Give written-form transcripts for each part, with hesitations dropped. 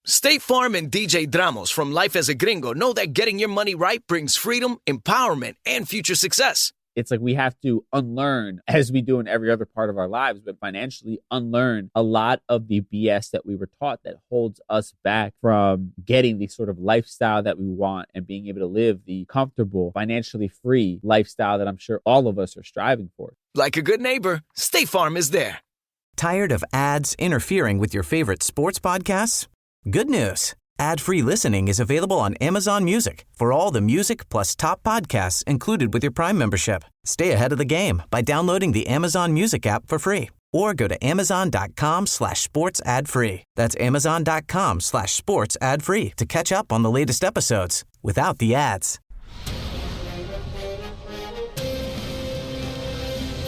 State Farm and DJ Dramos from Life as a Gringo know that getting your money right brings freedom, empowerment, and future success. It's like we have to unlearn, as we do in every other part of our lives, but financially unlearn a lot of the BS that we were taught that holds us back from getting the sort of lifestyle that we want and being able to live the comfortable, financially free lifestyle that I'm sure all of us are striving for. Like a good neighbor, State Farm is there. Tired of ads interfering with your favorite sports podcasts? Good news. Ad-free listening is available on Amazon Music for all the music plus top podcasts included with your Prime membership. Stay ahead of the game by downloading the Amazon Music app for free or go to amazon.com/sports ad free. That's amazon.com/sports ad free to catch up on the latest episodes without the ads.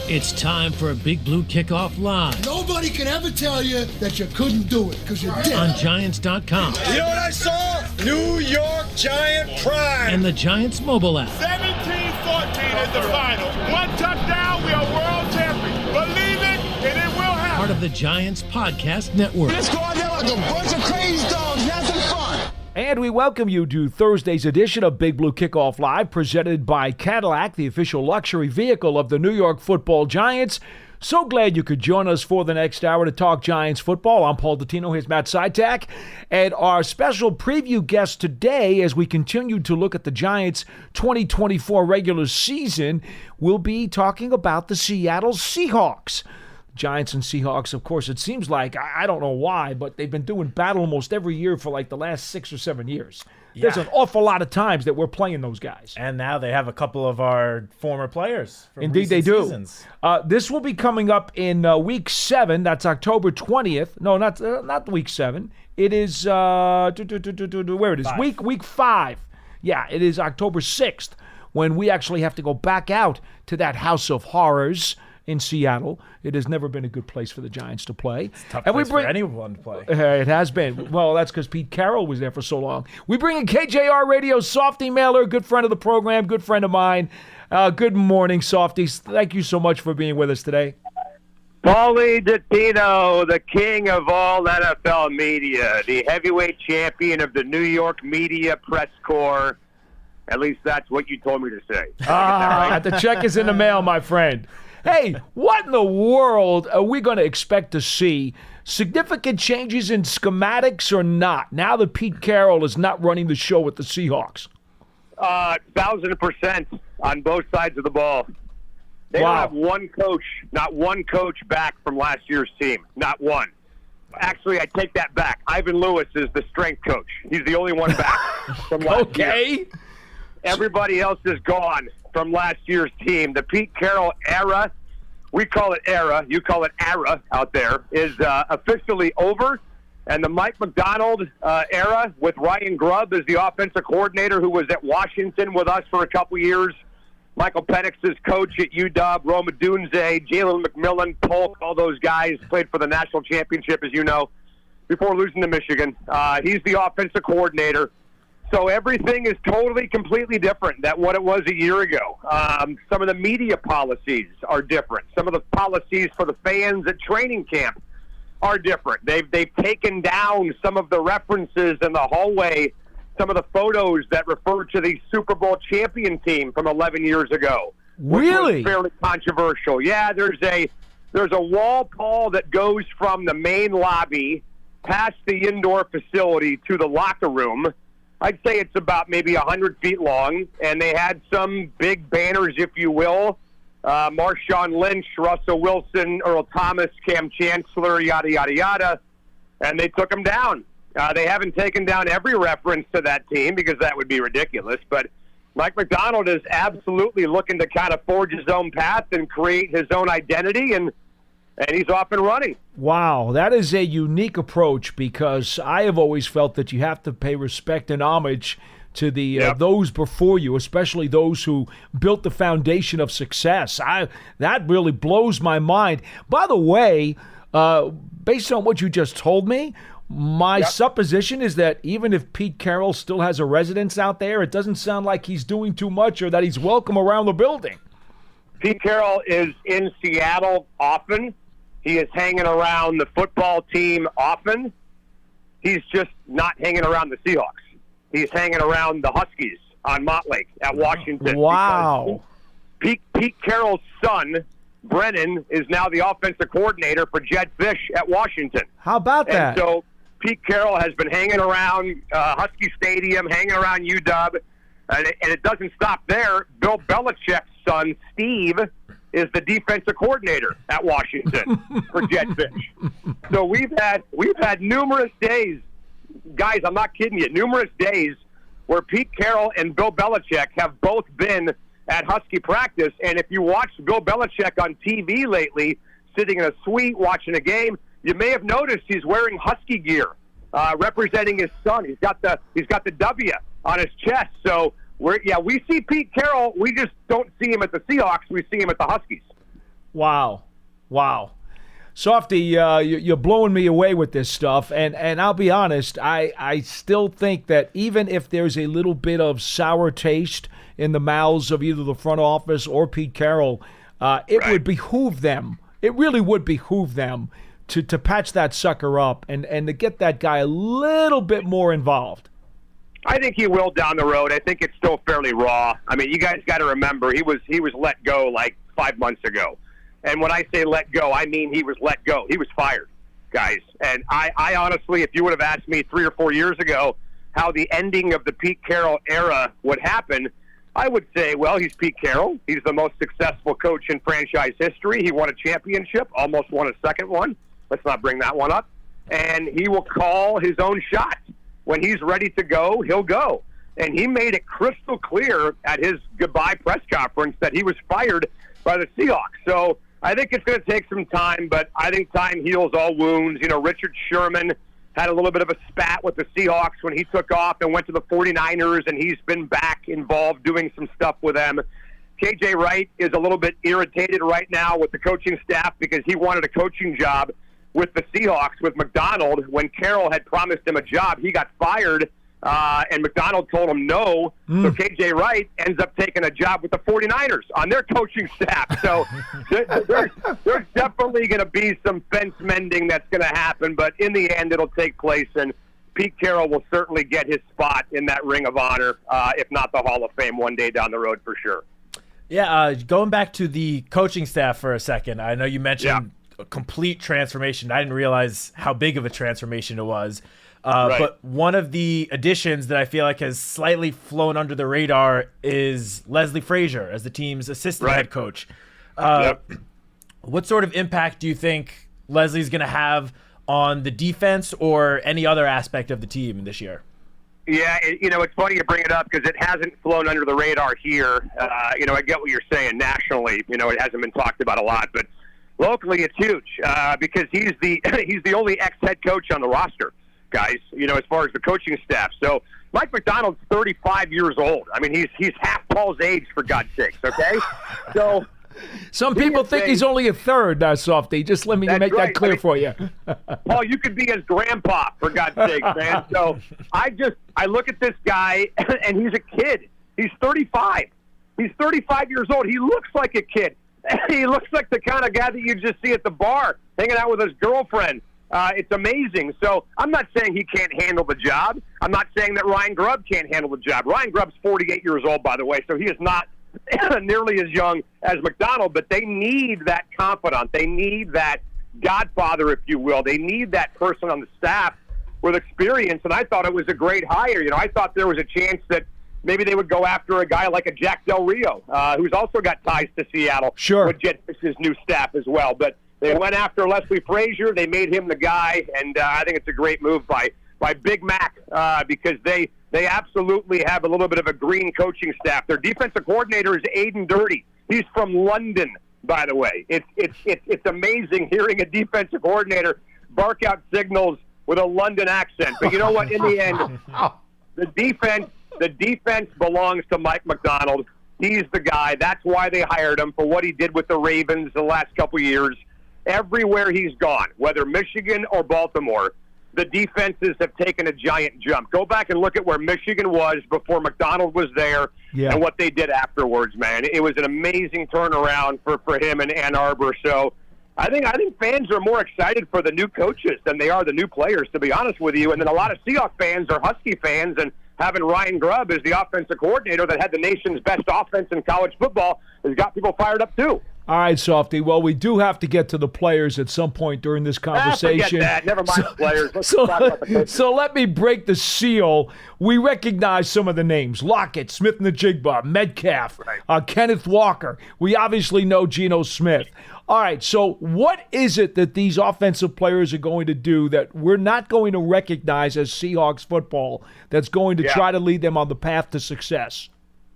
It's time for a Big Blue Kickoff Live. Nobody can ever tell you that you couldn't do it because you did. On Giants.com. You know what I saw? New York Giant Prime. And the Giants mobile app. 17-14 is the final. One touchdown, we are world champions. Believe it, and it will happen. Part of the Giants Podcast Network. Let's go out there like a bunch of crazy dogs. Have some fun. And we welcome you to Thursday's edition of Big Blue Kickoff Live, presented by Cadillac, the official luxury vehicle of the New York Football Giants. So glad you could join us for the next hour to talk Giants football. I'm Paul Dottino, here's Matt Citak. And our special preview guest today, as we continue to look at the Giants' 2024 regular season, will be talking about the Seattle Seahawks. Giants and Seahawks, of course, it seems like, I don't know why, but they've been doing battle almost every year for like the last 6 or 7 years. Yeah. There's an awful lot of times that we're playing those guys. And now they have a couple of our former players from Indeed, they do. Seasons. This will be coming up in Week 7. That's October 20th. No, not Week 7. It is, where it is, Week 5. Yeah, it is October 6th when we actually have to go back out to that house of horrors in Seattle. It has never been a good place for the Giants to play. It's a tough place for anyone to play. It has been. Well, that's because Pete Carroll was there for so long. We bring in KJR Radio, Softy Mahler, good friend of the program, good friend of mine. Good morning, Softies. Thank you so much for being with us today. Paulie Dottino, the king of all NFL media, the heavyweight champion of the New York media press corps. At least that's what you told me to say. The check is in the mail, my friend. Hey, what in the world are we going to expect to see? Significant changes in schematics or not, now that Pete Carroll is not running the show with the Seahawks? 1,000% on both sides of the ball. They don't have not one coach back from last year's team. Not one. Actually, I take that back. Ivan Lewis is the strength coach. He's the only one back from last year. Everybody else is gone from last year's team. The Pete Carroll era, we call it era, you call it era out there, is officially over. And the Mike Macdonald era with Ryan Grubb as the offensive coordinator, who was at Washington with us for a couple years. Michael Penix's coach at UW, Roma Dunze, Jalen McMillan, Polk, all those guys played for the national championship, as you know, before losing to Michigan. He's the offensive coordinator. So everything is totally, completely different than what it was a year ago. Some of the media policies are different. Some of the policies for the fans at training camp are different. They've taken down some of the references in the hallway, some of the photos that refer to the Super Bowl champion team from 11 years ago. Really? Which was fairly controversial. Yeah, there's a wall, Paul, that goes from the main lobby past the indoor facility to the locker room. I'd say it's about maybe 100 feet long, and they had some big banners, if you will. Marshawn Lynch, Russell Wilson, Earl Thomas, Cam Chancellor, yada, yada, yada, and they took them down. They haven't taken down every reference to that team because that would be ridiculous, but Mike Macdonald is absolutely looking to kind of forge his own path and create his own identity, and he's off and running. Wow, that is a unique approach because I have always felt that you have to pay respect and homage to the those before you, especially those who built the foundation of success. That really blows my mind. By the way, based on what you just told me, my supposition is that even if Pete Carroll still has a residence out there, it doesn't sound like he's doing too much or that he's welcome around the building. Pete Carroll is in Seattle often. He is hanging around the football team often. he's just not hanging around the Seahawks. He's hanging around the Huskies on Montlake at Washington. Wow. Pete Carroll's son, Brennan, is now the offensive coordinator for Jed Fish at Washington. How about that? And so Pete Carroll has been hanging around Husky Stadium, hanging around UW, and it doesn't stop there. Bill Belichick's son, Steve, is the defensive coordinator at Washington for Jed Fish. So we've had numerous days, guys, I'm not kidding you, numerous days where Pete Carroll and Bill Belichick have both been at Husky practice. And if you watched Bill Belichick on TV lately, sitting in a suite watching a game, you may have noticed he's wearing Husky gear, representing his son. He's got the W on his chest. So we see Pete Carroll. We just don't see him at the Seahawks. We see him at the Huskies. Wow. Softy, you're blowing me away with this stuff, and I'll be honest, I still think that even if there's a little bit of sour taste in the mouths of either the front office or Pete Carroll, it would behoove them. It really would behoove them to patch that sucker up and to get that guy a little bit more involved. I think he will down the road. I think it's still fairly raw. I mean, you guys got to remember he was let go like 5 months ago. And when I say let go, I mean he was let go. He was fired, guys. And I honestly, if you would have asked me 3 or 4 years ago how the ending of the Pete Carroll era would happen, I would say, well, he's Pete Carroll. He's the most successful coach in franchise history. He won a championship, almost won a second one. Let's not bring that one up. And he will call his own shot. When he's ready to go, he'll go. And he made it crystal clear at his goodbye press conference that he was fired by the Seahawks. So I think it's going to take some time, but I think time heals all wounds. You know, Richard Sherman had a little bit of a spat with the Seahawks when he took off and went to the 49ers, and he's been back involved doing some stuff with them. KJ Wright is a little bit irritated right now with the coaching staff because he wanted a coaching job with the Seahawks with McDonald. When Carroll had promised him a job, he got fired, and McDonald told him no. So KJ Wright ends up taking a job with the 49ers on their coaching staff. So there's definitely going to be some fence mending that's going to happen, but in the end it'll take place, and Pete Carroll will certainly get his spot in that Ring of Honor, if not the Hall of Fame one day down the road for sure. Yeah, going back to the coaching staff for a second, I know you mentioned a complete transformation. I didn't realize how big of a transformation it was. Right. But one of the additions that I feel like has slightly flown under the radar is Leslie Frazier as the team's assistant head coach. What sort of impact do you think Leslie's going to have on the defense or any other aspect of the team this year? Yeah, it's funny you bring it up because it hasn't flown under the radar here. I get what you're saying nationally. It hasn't been talked about a lot, but locally it's huge because he's the only ex-head coach on the roster, guys, as far as the coaching staff. So Mike McDonald's 35 years old. I mean, he's half Paul's age, for God's sakes, okay? So some people think he's only a third, Softy. Just let me make that clear for you. Paul, you could be his grandpa, for God's sakes, man. So I look at this guy, and he's a kid. He's 35. He's 35 years old. He looks like a kid. He looks like the kind of guy that you just see at the bar, hanging out with his girlfriend. It's amazing. So I'm not saying he can't handle the job. I'm not saying that Ryan Grubb can't handle the job. Ryan Grubb's 48 years old, by the way, so he is not nearly as young as McDonald, but they need that confidant. They need that godfather, if you will. They need that person on the staff with experience, and I thought it was a great hire. I thought there was a chance that maybe they would go after a guy like a Jack Del Rio, who's also got ties to Seattle with Jet Fish's new staff as well. But they went after Leslie Frazier. They made him the guy, and I think it's a great move by Big Mac because they absolutely have a little bit of a green coaching staff. Their defensive coordinator is Aiden Dirty. He's from London, by the way. It's amazing hearing a defensive coordinator bark out signals with a London accent. But you know what? In the end, the defense belongs to Mike McDonald. He's the guy. That's why they hired him, for what he did with the Ravens the last couple years. Everywhere he's gone, whether Michigan or Baltimore, the defenses have taken a giant jump. Go back and look at where Michigan was before McDonald was there and what they did afterwards, man. It was an amazing turnaround for him in Ann Arbor. So I think fans are more excited for the new coaches than they are the new players, to be honest with you. And then a lot of Seahawks fans are Husky fans, and having Ryan Grubb as the offensive coordinator that had the nation's best offense in college football has got people fired up too. All right, Softy. Well, we do have to get to the players at some point during this conversation. Forget that. Never mind the players. Let's talk about the coaches. So let me break the seal. We recognize some of the names. Lockett, Smith-Njigba, Metcalf, Kenneth Walker. We obviously know Geno Smith. All right, so what is it that these offensive players are going to do that we're not going to recognize as Seahawks football that's going to try to lead them on the path to success?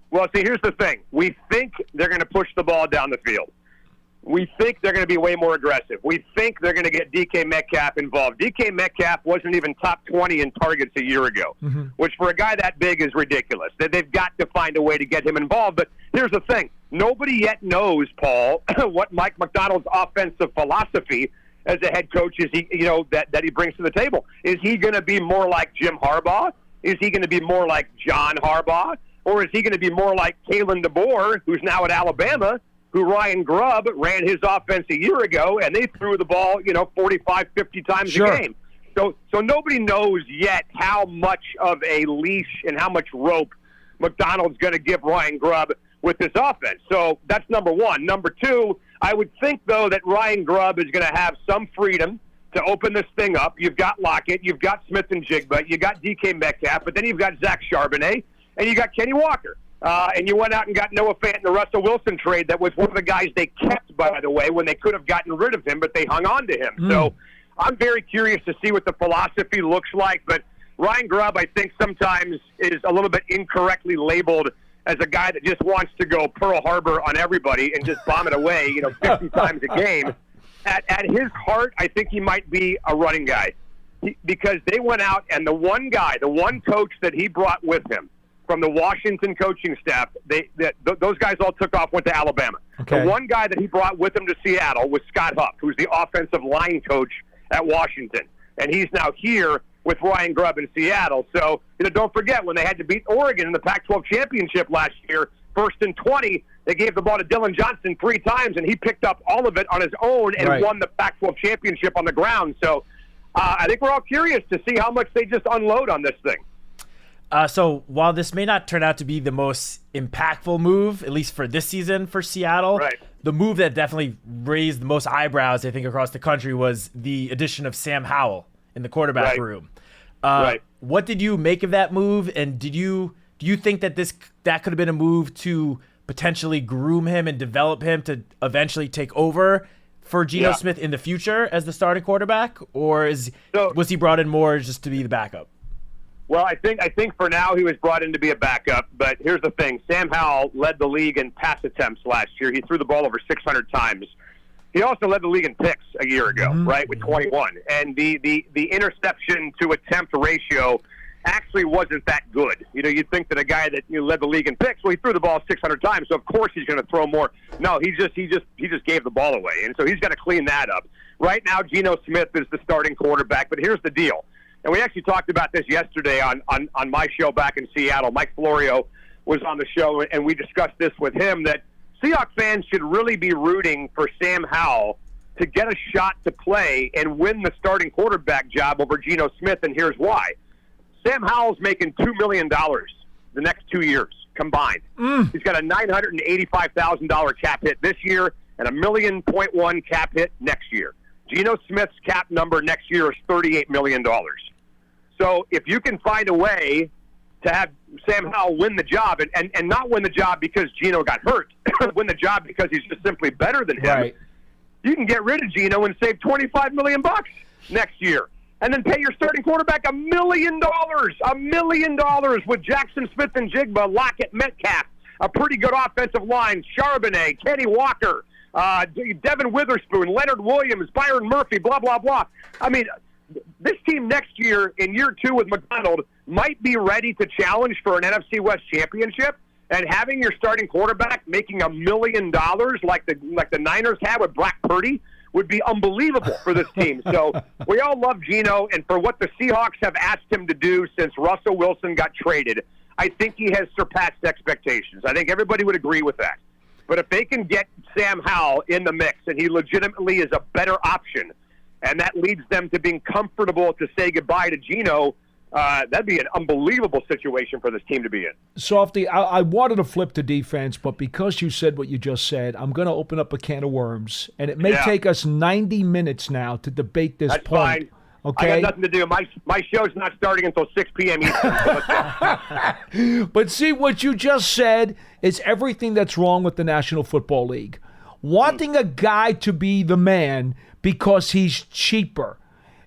Well, see, here's the thing. We think they're going to push the ball down the field. We think they're going to be way more aggressive. We think they're going to get DK Metcalf involved. DK Metcalf wasn't even top 20 in targets a year ago, which for a guy that big is ridiculous. They've got to find a way to get him involved. But here's the thing. Nobody yet knows, Paul, what Mike Macdonald's offensive philosophy as a head coach is that he brings to the table. Is he going to be more like Jim Harbaugh? Is he going to be more like John Harbaugh? Or is he going to be more like Kalen DeBoer, who's now at Alabama, who Ryan Grubb ran his offense a year ago, and they threw the ball, 45, 50 times a game. So nobody knows yet how much of a leash and how much rope Macdonald's going to give Ryan Grubb with this offense. So that's number one. Number two, I would think, though, that Ryan Grubb is going to have some freedom to open this thing up. You've got Lockett, you've got Smith-Njigba, you got DK Metcalf, but then you've got Zach Charbonnet, and you got Kenny Walker. And you went out and got Noah Fant in the Russell Wilson trade. That was one of the guys they kept, by the way, when they could have gotten rid of him, but they hung on to him. So I'm very curious to see what the philosophy looks like. But Ryan Grubb, I think, sometimes is a little bit incorrectly labeled as a guy that just wants to go Pearl Harbor on everybody and just bomb it away, 50 times a game. At his heart, I think he might be a running guy because they went out and the one coach that he brought with him from the Washington coaching staff, those guys all took off, went to Alabama. Okay. The one guy that he brought with him to Seattle was Scott Huff, who's the offensive line coach at Washington. And he's now here with Ryan Grubb in Seattle. So, don't forget, when they had to beat Oregon in the Pac-12 championship last year, 1st and 20, they gave the ball to Dylan Johnson 3 times, and he picked up all of it on his own and won the Pac-12 championship on the ground. So I think we're all curious to see how much they just unload on this thing. So while this may not turn out to be the most impactful move, at least for this season for Seattle, the move that definitely raised the most eyebrows, I think, across the country was the addition of Sam Howell in the quarterback room. What did you make of that move? And do you think that that could have been a move to potentially groom him and develop him to eventually take over for Geno Smith in the future as the starting quarterback? Or was he brought in more just to be the backup? Well, I think for now he was brought in to be a backup, but here's the thing. Sam Howell led the league in pass attempts last year. He threw the ball over 600 times. He also led the league in picks a year ago, with 21. And the interception to attempt ratio actually wasn't that good. You'd think that a guy that led the league in picks, well, he threw the ball 600 times, so of course he's going to throw more. No, he just gave the ball away, and so he's got to clean that up. Right now, Geno Smith is the starting quarterback, but here's the deal. And we actually talked about this yesterday on my show back in Seattle. Mike Florio was on the show, and we discussed this with him, that Seahawks fans should really be rooting for Sam Howell to get a shot to play and win the starting quarterback job over Geno Smith, and here's why. Sam Howell's making $2 million the next 2 years combined. He's got a $985,000 cap hit this year and a $1.1 million cap hit next year. Geno Smith's cap number next year is $38 million. So if you can find a way to have Sam Howell win the job, and not win the job because Geno got hurt, win the job because he's just simply better than him, you can get rid of Geno and save $25 million next year. And then pay your starting quarterback $1 million. $1 million with Jackson Smith-Njigba, Lockett, Metcalf, a pretty good offensive line, Charbonnet, Kenny Walker, Devin Witherspoon, Leonard Williams, Byron Murphy, blah, blah, blah. I mean, this team next year, in year 2 with Macdonald, might be ready to challenge for an NFC West championship. And having your starting quarterback making $1 million like the Niners had with Brock Purdy would be unbelievable for this team. So we all love Geno, and for what the Seahawks have asked him to do since Russell Wilson got traded, I think he has surpassed expectations. I think everybody would agree with that. But if they can get Sam Howell in the mix and he legitimately is a better option, and that leads them to being comfortable to say goodbye to Geno, that'd be an unbelievable situation for this team to be in. Softy, I wanted to flip to defense, but because you said what you just said, I'm going to open up a can of worms, and it may take us 90 minutes now to debate this That's point. Fine. Okay. I got nothing to do. My show's not starting until 6 p.m. Eastern. But see, what you just said is everything that's wrong with the National Football League. Wanting a guy to be the man because he's cheaper.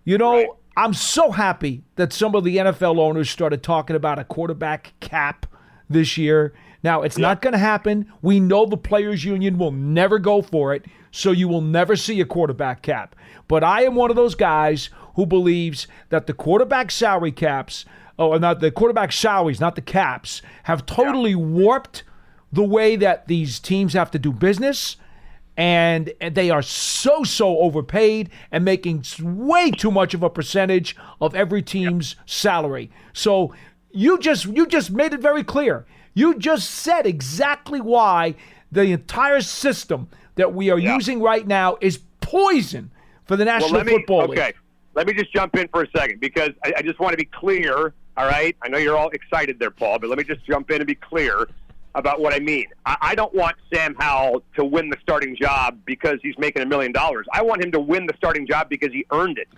You know, Right. I'm so happy that some of the NFL owners started talking about a quarterback cap this year. Now, it's not going to happen. We know the Players Union will never go for it, so you will never see a quarterback cap. But I am one of those guys who believes that the quarterback salary caps, not the quarterback salaries, not the caps, have totally warped the way that these teams have to do business. And they are so overpaid and making way too much of a percentage of every team's salary. So you just made it very clear. You just said exactly why the entire system that we are using right now is poison for the National Football League. Okay, let me just jump in for a second because I just want to be clear, all right? I know you're all excited there, Paul, but let me just jump in and be clear about what I mean. I don't want Sam Howell to win the starting job because he's making $1 million. I want him to win the starting job because he earned it.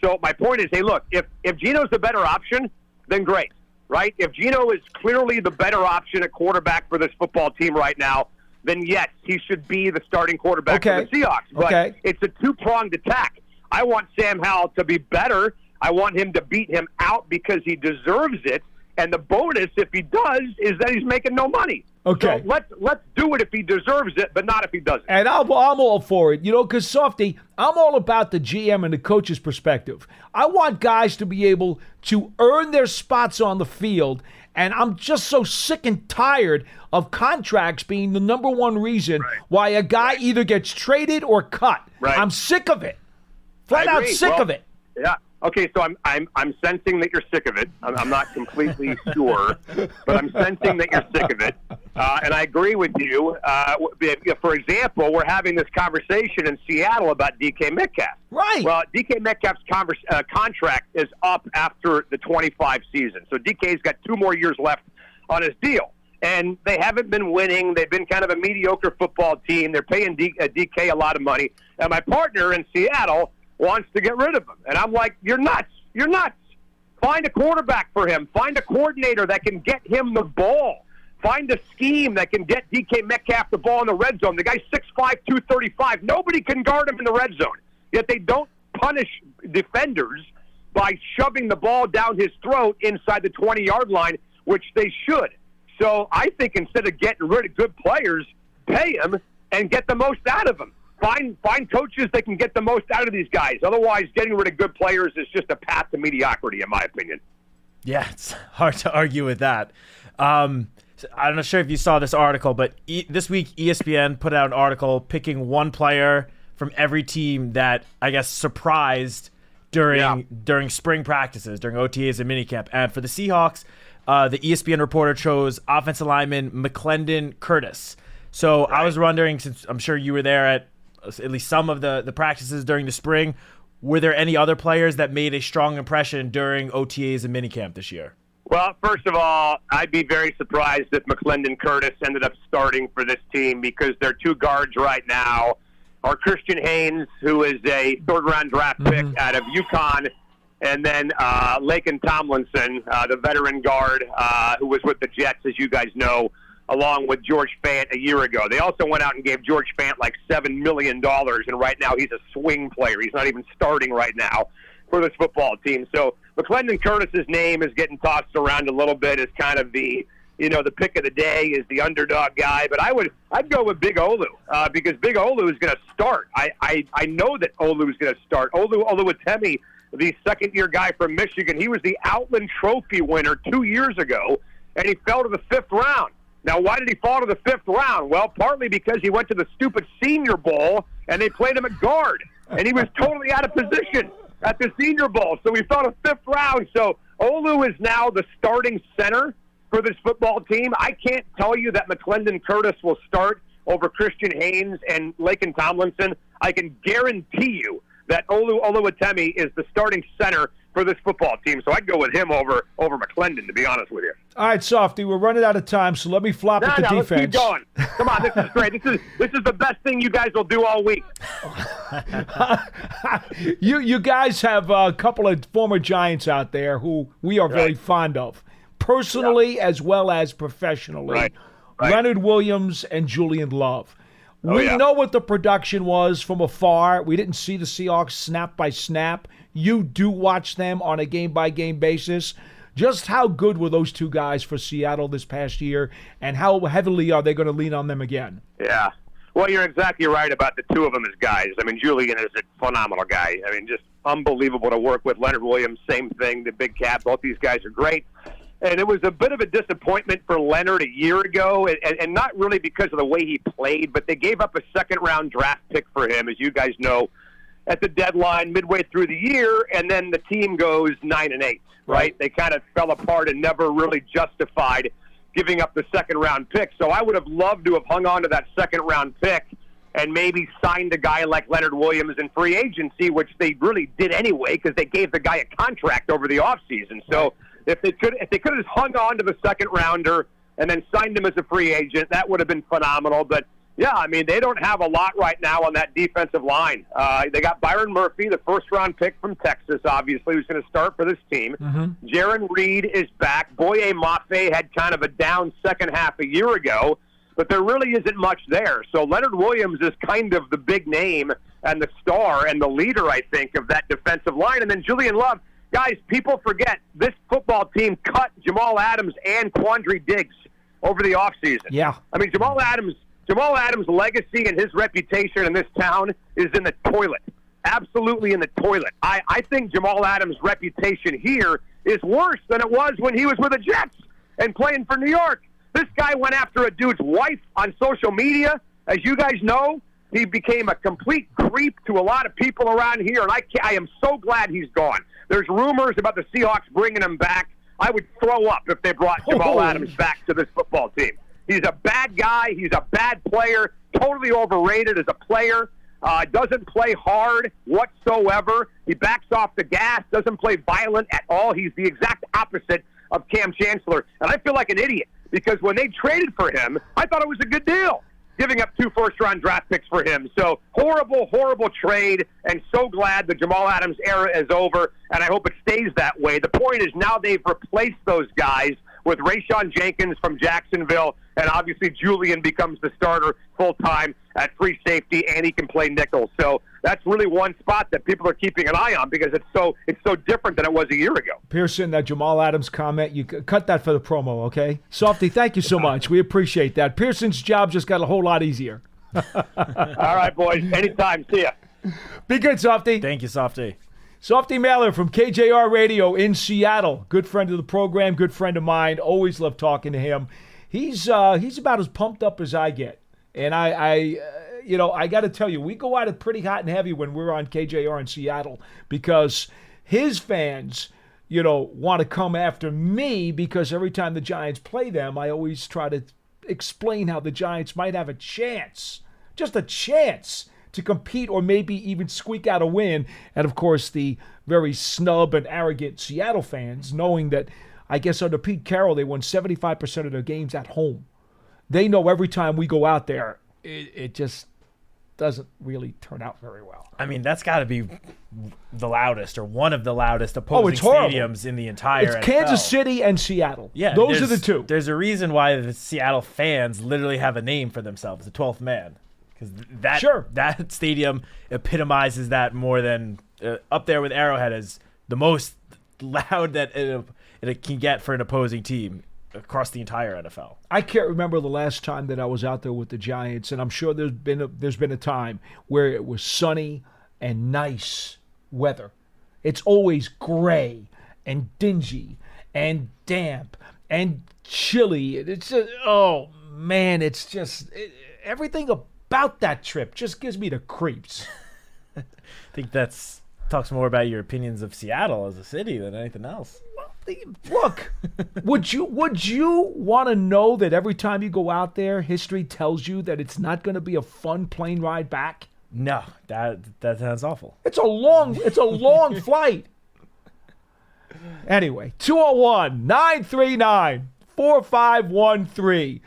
So my point is, hey, look, if Geno's the better option, then great, right? If Geno is clearly the better option at quarterback for this football team right now, then yes, he should be the starting quarterback for the Seahawks. But it's a two-pronged attack. I want Sam Howell to be better. I want him to beat him out because he deserves it. And the bonus, if he does, is that he's making no money. Okay. So let's do it if he deserves it, but not if he doesn't. And I'm all for it, because, Softy, I'm all about the GM and the coach's perspective. I want guys to be able to earn their spots on the field, and I'm just so sick and tired of contracts being the number one reason why a guy either gets traded or cut. Right. I'm sick of it. Flat out sick of it. Yeah. Okay, so I'm sensing that you're sick of it. I'm not completely sure, but I'm sensing that you're sick of it. And I agree with you. For example, we're having this conversation in Seattle about DK Metcalf. Right. Well, DK Metcalf's contract is up after the 25 season. So DK's got 2 more years left on his deal. And they haven't been winning. They've been kind of a mediocre football team. They're paying DK a lot of money. And my partner in Seattle wants to get rid of him. And I'm like, you're nuts. You're nuts. Find a quarterback for him. Find a coordinator that can get him the ball. Find a scheme that can get DK Metcalf the ball in the red zone. The guy's 6'5", 235. Nobody can guard him in the red zone. Yet they don't punish defenders by shoving the ball down his throat inside the 20-yard line, which they should. So I think instead of getting rid of good players, pay them and get the most out of them. Find coaches that can get the most out of these guys. Otherwise, getting rid of good players is just a path to mediocrity, in my opinion. Yeah, it's hard to argue with that. I'm not sure if you saw this article, but this week ESPN put out an article picking one player from every team that, I guess, surprised during spring practices, during OTAs and minicamp. And for the Seahawks, the ESPN reporter chose offensive lineman McClendon Curtis. So I was wondering, since I'm sure you were there at least some of the practices during the spring, were there any other players that made a strong impression during OTAs and minicamp this year? Well, first of all, I'd be very surprised if McClendon Curtis ended up starting for this team because their 2 guards right now are Christian Haynes, who is a 3rd-round draft pick out of UConn, and then Laken Tomlinson, the veteran guard who was with the Jets, as you guys know, along with George Fant a year ago. They also went out and gave George Fant like $7 million, and right now he's a swing player. He's not even starting right now for this football team. So McClendon Curtis's name is getting tossed around a little bit as kind of the pick of the day, is the underdog guy. But I'd go with Big Olu because Big Olu is going to start. I know that Olu is going to start. Oluwatimi, the second-year guy from Michigan, he was the Outland Trophy winner 2 years ago, and he fell to the 5th round. Now, why did he fall to the 5th round? Well, partly because he went to the stupid Senior Bowl, and they played him at guard, and he was totally out of position at the Senior Bowl, so he fell to 5th round. So Olu is now the starting center for this football team. I can't tell you that McClendon Curtis will start over Christian Haynes and Laken Tomlinson, I can guarantee you that Olu Oluwatimi is the starting center for this football team. So I'd go with him over McClendon, to be honest with you. All right, Softy, we're running out of time, so let me flop at the defense. Let's keep going. Come on, this is great. This is the best thing you guys will do all week. You guys have a couple of former Giants out there who we are very fond of, personally as well as professionally. Right. Leonard Williams and Julian Love. We know what the production was from afar. We didn't see the Seahawks snap by snap. You do watch them on a game-by-game basis. Just how good were those two guys for Seattle this past year, and how heavily are they going to lean on them again? Yeah. Well, you're exactly right about the two of them as guys. I mean, Julian is a phenomenal guy. I mean, just unbelievable to work with. Leonard Williams, same thing, the big cat. Both these guys are great. And it was a bit of a disappointment for Leonard a year ago, and not really because of the way he played, but they gave up a second-round draft pick for him, as you guys know, at the deadline midway through the year, and then the team goes 9-8, right? They kind of fell apart and never really justified giving up the second-round pick. So I would have loved to have hung on to that second-round pick and maybe signed a guy like Leonard Williams in free agency, which they really did anyway because they gave the guy a contract over the offseason. So if they could have just hung on to the second-rounder and then signed him as a free agent, that would have been phenomenal. But yeah, I mean, they don't have a lot right now on that defensive line. They got Byron Murphy, the first-round pick from Texas, obviously, who's going to start for this team. Jaron Reed is back. Boye Mafe had kind of a down second half a year ago, but there really isn't much there. So Leonard Williams is kind of the big name and the star and the leader, I think, of that defensive line. And then Julian Love. Guys, people forget this football team cut Jamal Adams and Quandre Diggs over the offseason. Yeah. I mean, Jamal Adams' legacy and his reputation in this town is in the toilet. Absolutely in the toilet. I think Jamal Adams' reputation here is worse than it was when he was with the Jets and playing for New York. This guy went after a dude's wife on social media. As you guys know, he became a complete creep to a lot of people around here, and I am so glad he's gone. There's rumors about the Seahawks bringing him back. I would throw up if they brought Jamal Adams back to this football team. He's a bad guy. He's a bad player, totally overrated as a player. Doesn't play hard whatsoever. He backs off the gas, doesn't play violent at all. He's the exact opposite of Cam Chancellor. And I feel like an idiot because when they traded for him, I thought it was a good deal, giving up 2 first-round draft picks for him. So horrible, horrible trade, and so glad the Jamal Adams era is over, and I hope it stays that way. The point is now they've replaced those guys with Rayshawn Jenkins from Jacksonville, and obviously Julian becomes the starter full-time at free safety, and he can play nickel. So that's really one spot that people are keeping an eye on because it's so different than it was a year ago. Pearson, that Jamal Adams comment, you cut that for the promo, okay? Softy, thank you so much. We appreciate that. Pearson's job just got a whole lot easier. All right, boys. Anytime. See ya. Be good, Softy. Thank you, Softy. Softy Mahler from KJR Radio in Seattle. Good friend of the program, good friend of mine. Always love talking to him. He's about as pumped up as I get. And I got to tell you, we go at it pretty hot and heavy when we're on KJR in Seattle because his fans, want to come after me because every time the Giants play them, I always try to explain how the Giants might have a chance, just a chance to compete or maybe even squeak out a win. And, of course, the very snub and arrogant Seattle fans, knowing that, I guess under Pete Carroll, they won 75% of their games at home. They know every time we go out there, it just doesn't really turn out very well. I mean, that's got to be the loudest or one of the loudest opposing stadiums in the entire NFL. It's Kansas City and Seattle. Yeah, those are the two. There's a reason why the Seattle fans literally have a name for themselves, the 12th man. Because that stadium epitomizes that more than up there with Arrowhead as the most loud that it can get for an opposing team across the entire NFL. I can't remember the last time that I was out there with the Giants, and I'm sure there's been a time where it was sunny and nice weather. It's always gray and dingy and damp and chilly. It's just, everything about that trip just gives me the creeps. I think talks more about your opinions of Seattle as a city than anything else. Look, would you want to know that every time you go out there, history tells you that it's not going to be a fun plane ride back? No, that sounds awful. It's a long flight. Anyway, 201-939-4513.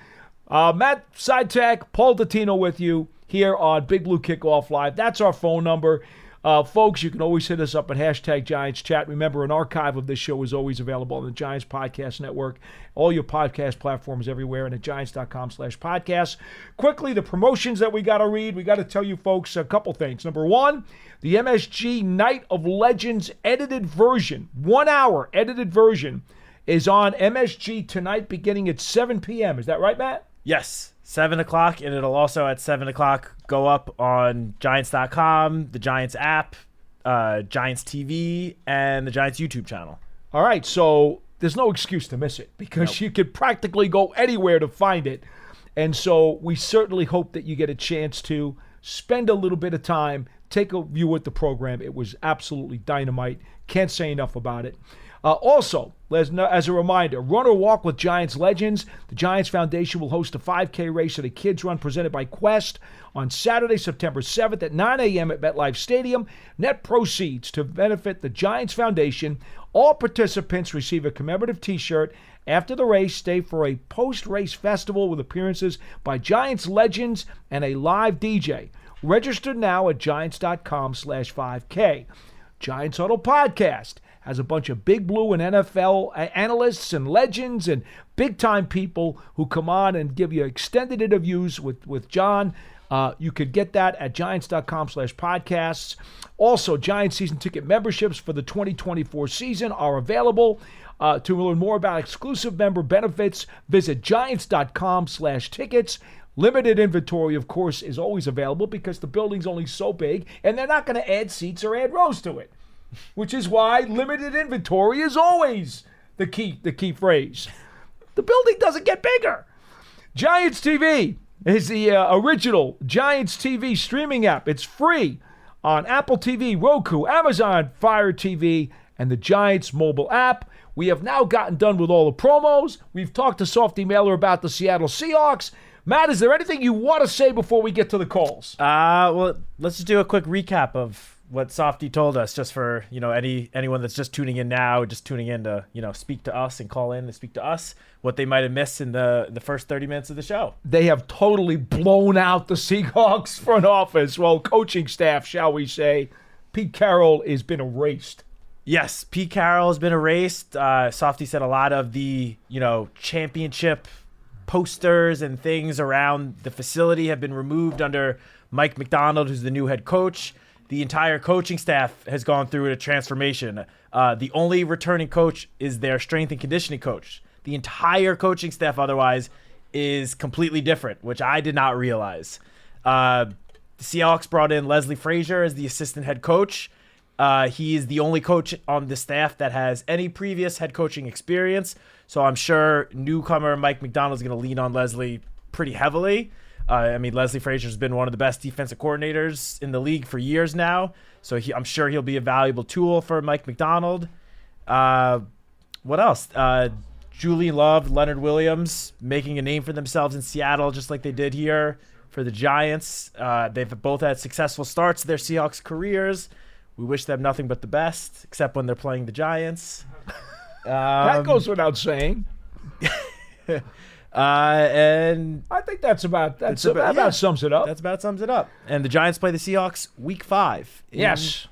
Matt Citak, Paul Dottino with you here on Big Blue Kickoff Live. That's our phone number. Folks, you can always hit us up at #GiantsChat. Remember, an archive of this show is always available on the Giants Podcast Network, all your podcast platforms everywhere, and at giants.com/podcast. Quickly, the promotions that we got to read. We got to tell you folks a couple things. Number one, the MSG Night of Legends edited version, 1 hour edited version, is on MSG tonight beginning at 7 p.m. Is that right, Matt? Yes. 7 o'clock, and it'll also at 7 o'clock go up on Giants.com, the Giants app, Giants TV, and the Giants YouTube channel. All right, so there's no excuse to miss it because you could practically go anywhere to find it. And so we certainly hope that you get a chance to spend a little bit of time, take a view at the program. It was absolutely dynamite. Can't say enough about it. Also, as a reminder, run or walk with Giants legends. The Giants Foundation will host a 5K race at a kids run presented by Quest on Saturday, September 7th at 9 a.m. at MetLife Stadium. Net proceeds to benefit the Giants Foundation. All participants receive a commemorative T-shirt. After the race, stay for a post-race festival with appearances by Giants legends and a live DJ. Register now at giants.com/5K. Giants Huddle Podcast has a bunch of Big Blue and NFL analysts and legends and big-time people who come on and give you extended interviews with John. You could get that at giants.com/podcasts. Also, Giants season ticket memberships for the 2024 season are available. To learn more about exclusive member benefits, visit giants.com/tickets. Limited inventory, of course, is always available because the building's only so big, and they're not going to add seats or add rows to it, which is why limited inventory is always the key phrase. The building doesn't get bigger. Giants TV is the original Giants TV streaming app. It's free on Apple TV, Roku, Amazon Fire TV, and the Giants mobile app. We have now gotten done with all the promos. We've talked to Softy Mahler about the Seattle Seahawks. Matt, is there anything you want to say before we get to the calls? Well, let's just do a quick recap of what Softy told us, just for anyone that's just tuning in now, just tuning in to speak to us and call in to speak to us, what they might have missed in the first 30 minutes of the show. They have totally blown out the Seahawks front office, coaching staff, shall we say. Pete Carroll has been erased. Yes, Pete Carroll has been erased. Softy said a lot of the championship posters and things around the facility have been removed under Mike Macdonald, who's the new head coach. The entire coaching staff has gone through a transformation. The only returning coach is their strength and conditioning coach. The entire coaching staff otherwise is completely different, which I did not realize. The Seahawks brought in Leslie Frazier as the assistant head coach. He is the only coach on the staff that has any previous head coaching experience. So I'm sure newcomer Mike Macdonald is going to lean on Leslie pretty heavily. Leslie Frazier has been one of the best defensive coordinators in the league for years now. So I'm sure he'll be a valuable tool for Mike Macdonald. What else? Julian Love, Leonard Williams making a name for themselves in Seattle, just like they did here for the Giants. They've both had successful starts to their Seahawks careers. We wish them nothing but the best, except when they're playing the Giants. That goes without saying. And I think that about sums it up. That's about sums it up. And the Giants play the Seahawks Week 5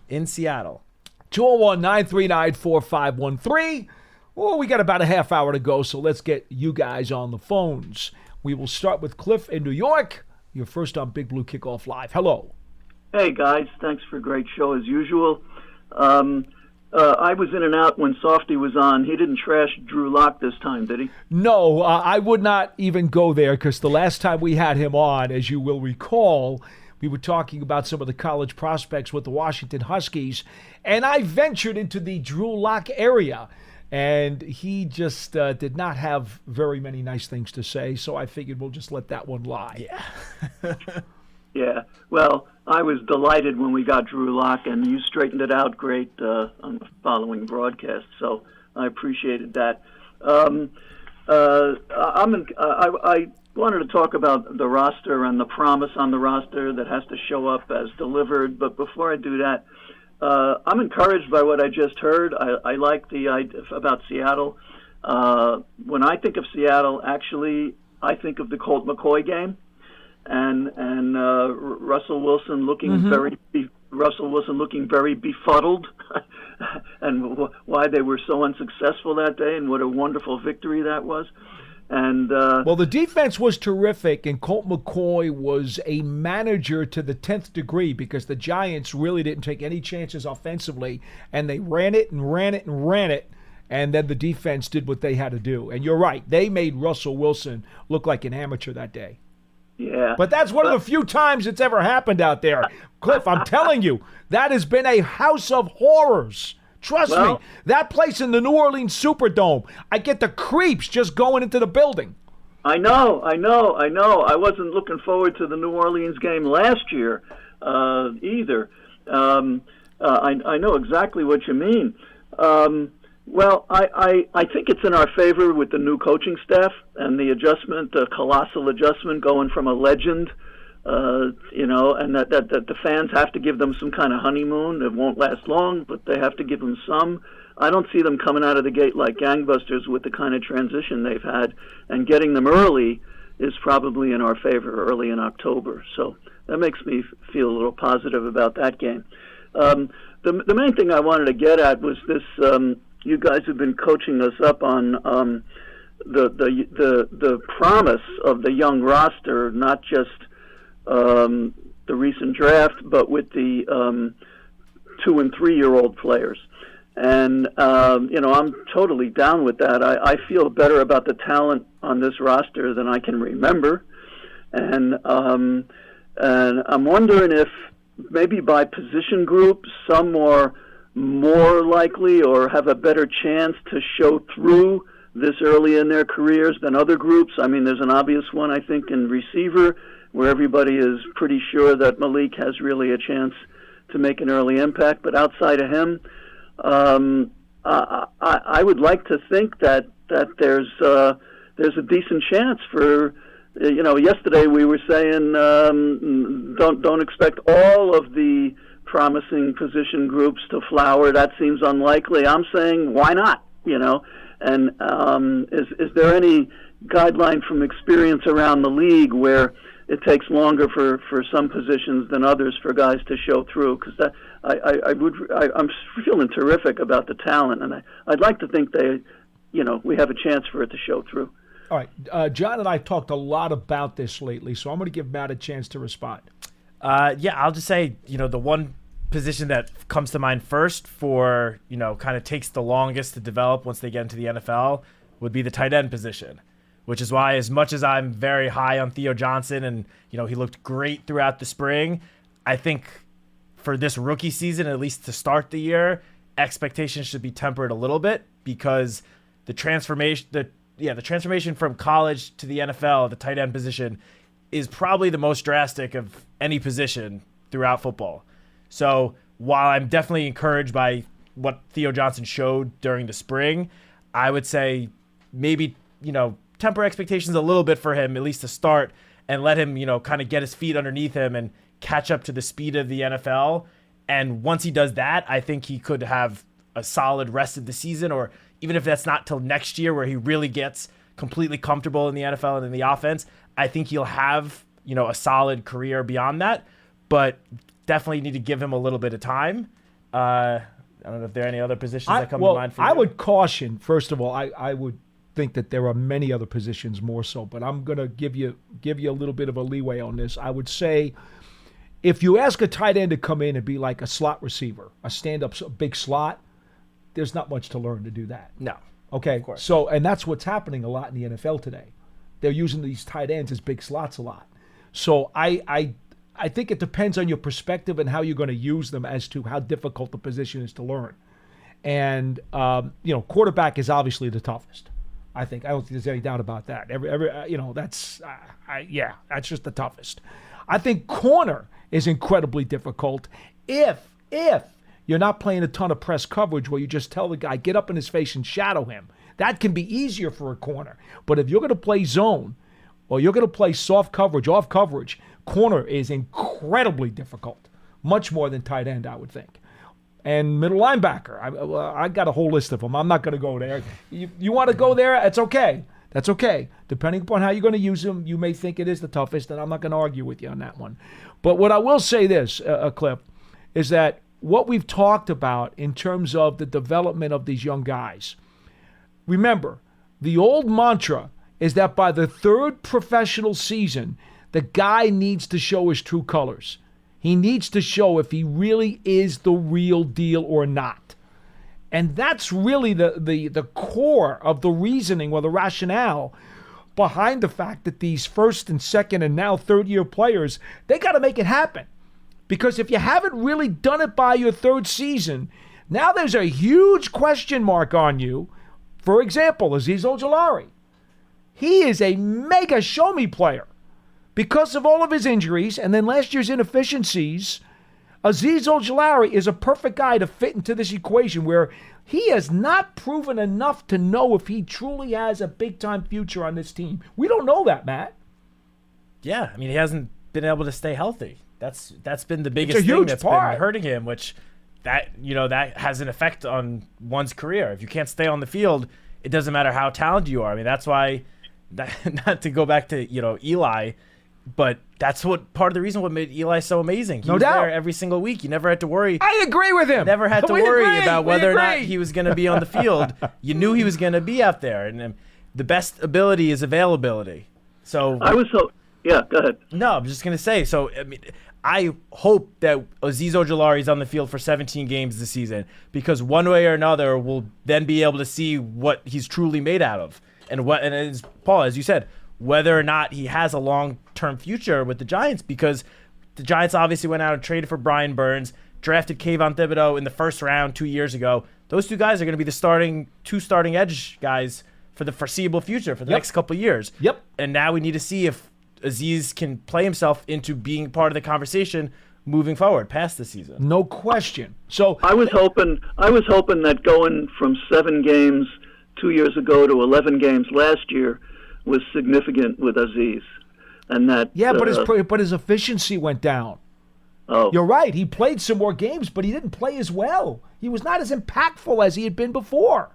in Seattle. 201-939-4513. Well, we got about a half hour to go, so let's get you guys on the phones. We will start with Cliff in New York. You're first on Big Blue Kickoff Live. Hello. Hey, guys. Thanks for a great show as usual. I was in and out when Softy was on. He didn't trash Drew Lock this time, did he? No, I would not even go there because the last time we had him on, as you will recall, we were talking about some of the college prospects with the Washington Huskies, and I ventured into the Drew Lock area, and he just did not have very many nice things to say, so I figured we'll just let that one lie. Yeah. Yeah. Well, I was delighted when we got Drew Lock, and you straightened it out great on the following broadcast. So I appreciated that. I wanted to talk about the roster and the promise on the roster that has to show up as delivered. But before I do that, I'm encouraged by what I just heard. I like the idea about Seattle. When I think of Seattle, actually, I think of the Colt McCoy game, and Russell Wilson looking very befuddled, and why they were so unsuccessful that day, and what a wonderful victory that was. And well, the defense was terrific, and Colt McCoy was a manager to the 10th degree, because the Giants really didn't take any chances offensively, and they ran it and ran it and ran it, and then the defense did what they had to do. And you're right, they made Russell Wilson look like an amateur that day. Yeah. But that's one of the few times it's ever happened out there. Cliff, I'm telling you, that has been a house of horrors. Trust me, that place in the New Orleans Superdome, I get the creeps just going into the building. I know. I wasn't looking forward to the New Orleans game last year either. I know exactly what you mean. Well, I think it's in our favor with the new coaching staff and the adjustment, the colossal adjustment going from a legend, and that the fans have to give them some kind of honeymoon. It won't last long, but they have to give them some. I don't see them coming out of the gate like gangbusters with the kind of transition they've had, and getting them early is probably in our favor early in October. So that makes me feel a little positive about that game. The main thing I wanted to get at was this. You guys have been coaching us up on the promise of the young roster, not just the recent draft, but with the 2- and 3-year-old players. And I'm totally down with that. I feel better about the talent on this roster than I can remember, and I'm wondering if maybe by position group, some are more likely or have a better chance to show through this early in their careers than other groups. I mean, there's an obvious one, I think, in receiver, where everybody is pretty sure that Malik has really a chance to make an early impact. But outside of him, I would like to think that there's a decent chance for. Yesterday we were saying don't expect all of the promising position groups to flower. That seems unlikely. I'm saying why not? And is there any guideline from experience around the league where it takes longer for some positions than others for guys to show through? Because I'm feeling terrific about the talent, and I'd like to think we have a chance for it to show through. All right, John and I talked a lot about this lately, so I'm going to give Matt a chance to respond. I'll just say, the one position that comes to mind first for, kind of takes the longest to develop once they get into the NFL would be the tight end position, which is why, as much as I'm very high on Theo Johnson and, he looked great throughout the spring, I think for this rookie season, at least to start the year, expectations should be tempered a little bit, because the transformation from college to the NFL, the tight end position, is probably the most drastic of any position throughout football. So while I'm definitely encouraged by what Theo Johnson showed during the spring, I would say maybe, temper expectations a little bit for him, at least to start, and let him, kind of get his feet underneath him and catch up to the speed of the NFL. And once he does that, I think he could have a solid rest of the season, or even if that's not till next year where he really gets completely comfortable in the NFL and in the offense, I think he'll have, a solid career beyond that, but definitely need to give him a little bit of time. I don't know if there are any other positions that come to mind for you. I would caution, first of all, I would think that there are many other positions more so, but I'm going to give you a little bit of a leeway on this. I would say if you ask a tight end to come in and be like a slot receiver, a stand-up big slot, there's not much to learn to do that. No. Okay, so, and that's what's happening a lot in the NFL today. They're using these tight ends as big slots a lot. So I think it depends on your perspective and how you're going to use them as to how difficult the position is to learn. And, quarterback is obviously the toughest. I don't think there's any doubt about that. That's just the toughest. I think corner is incredibly difficult if You're not playing a ton of press coverage where you just tell the guy, get up in his face and shadow him. That can be easier for a corner. But if you're going to play zone or you're going to play soft coverage, off coverage, corner is incredibly difficult. Much more than tight end, I would think. And middle linebacker, I got a whole list of them. I'm not going to go there. You want to go there? It's okay. That's okay. Depending upon how you're going to use them, you may think it is the toughest, and I'm not going to argue with you on that one. But what I will say this, Cliff, is that what we've talked about in terms of the development of these young guys, remember, the old mantra is that by the third professional season, the guy needs to show his true colors. He needs to show if he really is the real deal or not. And that's really the core of the reasoning or the rationale behind the fact that these first and second and now third-year players, they got to make it happen. Because if you haven't really done it by your third season, now there's a huge question mark on you. For example, Azeez Ojulari. He is a mega show-me player. Because of all of his injuries and then last year's inefficiencies, Azeez Ojulari is a perfect guy to fit into this equation where he has not proven enough to know if he truly has a big-time future on this team. We don't know that, Matt. Yeah, I mean, he hasn't been able to stay healthy. That's been the biggest thing that's been hurting him, which that has an effect on one's career. If you can't stay on the field, it doesn't matter how talented you are. I mean, that's why, not to go back to Eli, but that's part of the reason what made Eli so amazing. He was there every single week. You never had to worry. I agree with him. Never had to worry about whether or not he was going to be on the field. You knew he was going to be out there, and the best ability is availability. So yeah, go ahead. No, I'm just going to say. So I mean, I hope that Azeez Ojulari is on the field for 17 games this season, because one way or another we'll then be able to see what he's truly made out of, and as Paul, as you said, whether or not he has a long-term future with the Giants, because the Giants obviously went out and traded for Brian Burns, drafted Kayvon Thibodeau in the first round 2 years ago. Those two guys are going to be the two starting edge guys for the foreseeable future, for the next couple of years. Yep. And now we need to see if Azeez can play himself into being part of the conversation moving forward past the season. No question. So I was hoping that going from 7 games 2 years ago to 11 games last year was significant with Azeez, and that but his efficiency went down. Oh, you're right. He played some more games, but he didn't play as well. He was not as impactful as he had been before,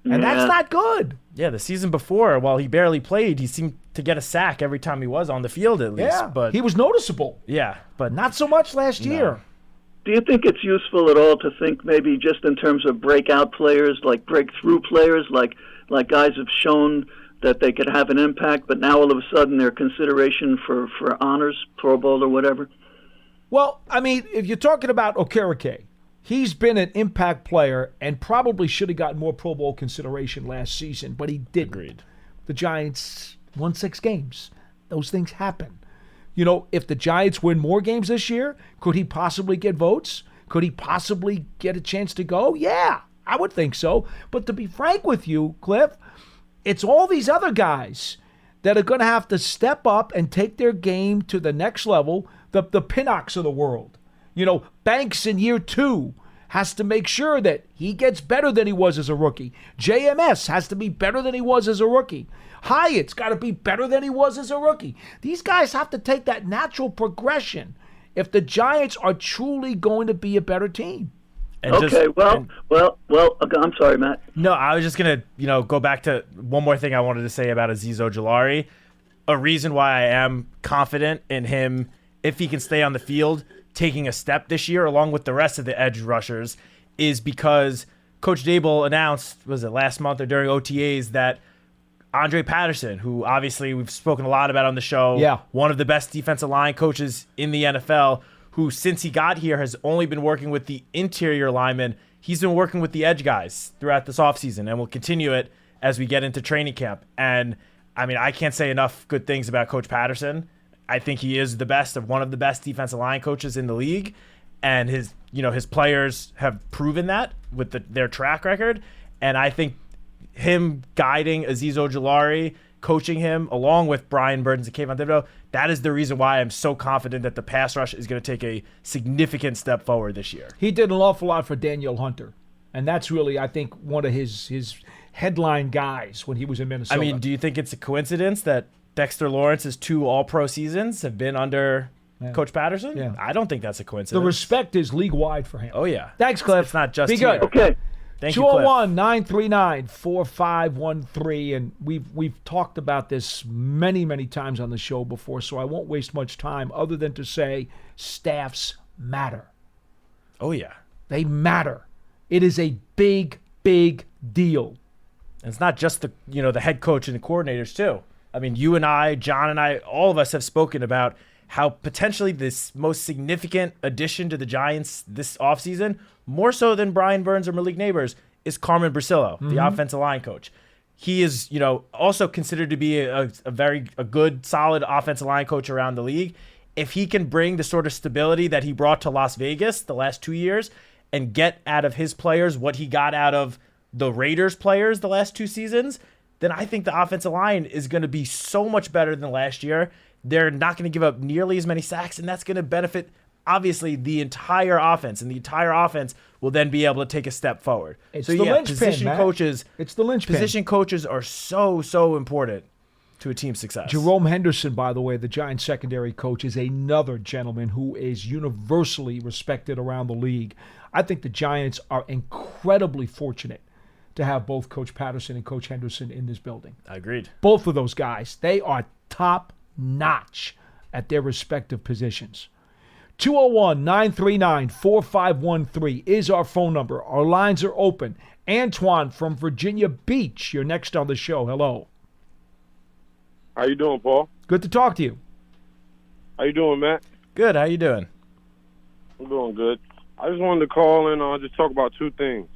and that's not good. Yeah, the season before, while he barely played, he seemed to get a sack every time he was on the field, at least. Yeah, but he was noticeable. Yeah, but not so much last year. Do you think it's useful at all to think maybe just in terms of breakout players, like breakthrough players, like guys have shown that they could have an impact, but now all of a sudden they're consideration for honors, Pro Bowl or whatever? Well, I mean, if you're talking about Okereke, he's been an impact player and probably should have gotten more Pro Bowl consideration last season, but he didn't. Agreed. The Giants won 6 games. Those things happen. If the Giants win more games this year, could he possibly get votes? Could he possibly get a chance to go? Yeah, I would think so. But to be frank with you, Cliff, it's all these other guys that are going to have to step up and take their game to the next level, the Pinnocks of the world. Banks in year 2 has to make sure that he gets better than he was as a rookie. JMS has to be better than he was as a rookie. Hyatt's got to be better than he was as a rookie. These guys have to take that natural progression if the Giants are truly going to be a better team. And well, I'm sorry, Matt. No, I was just going to, go back to one more thing I wanted to say about Azeez Ojulari. A reason why I am confident in him, if he can stay on the field, taking a step this year along with the rest of the edge rushers, is because Coach Dable announced, was it last month or during OTAs, that Andre Patterson, who obviously we've spoken a lot about on the show, one of the best defensive line coaches in the NFL, who since he got here has only been working with the interior linemen. He's been working with the edge guys throughout this offseason and will continue it as we get into training camp. And, I mean, I can't say enough good things about Coach Patterson. I think he is one of the best defensive line coaches in the league. And his players have proven that with their track record. And I think him guiding Azeez Ojulari, coaching him along with Brian Burns and Kayvon Thibodeau, that is the reason why I'm so confident that the pass rush is going to take a significant step forward this year. He did an awful lot for Daniel Hunter, and that's really, I think, one of his headline guys when he was in Minnesota. I mean, do you think it's a coincidence that Dexter Lawrence's 2 All-Pro seasons have been under Coach Patterson? Yeah. I don't think that's a coincidence. The respect is league-wide for him. Oh, yeah. Thanks, Cliff. It's not just Be good. here. Okay. Thank you, Cliff. 201-939-4513, and we've talked about this many, many times on the show before, so I won't waste much time other than to say staffs matter. Oh, yeah. They matter. It is a big, big deal. And it's not just the head coach and the coordinators, too. I mean, you and I, John and I, all of us have spoken about how potentially this most significant addition to the Giants this offseason, more so than Brian Burns or Malik Neighbors, is Carmen Brasillo, the offensive line coach. He is, also considered to be a good, solid offensive line coach around the league. If he can bring the sort of stability that he brought to Las Vegas the last 2 years and get out of his players what he got out of the Raiders players the last 2 seasons, then I think the offensive line is going to be so much better than last year. They're not going to give up nearly as many sacks, and that's going to benefit, obviously, the entire offense. And the entire offense will then be able to take a step forward. It's the linchpin, position Matt. coaches. It's the linchpin. Position coaches are so important to a team's success. Jerome Henderson, by the way, the Giants secondary coach, is another gentleman who is universally respected around the league. I think the Giants are incredibly fortunate to have both Coach Patterson and Coach Henderson in this building. I agreed. Both of those guys, they are top-notch at their respective positions. 201-939-4513 is our phone number. Our lines are open. Antoine from Virginia Beach, you're next on the show. Hello. How you doing, Paul? Good to talk to you. How you doing, Matt? Good. How you doing? I'm doing good. I just wanted to call in and just talk about 2 things.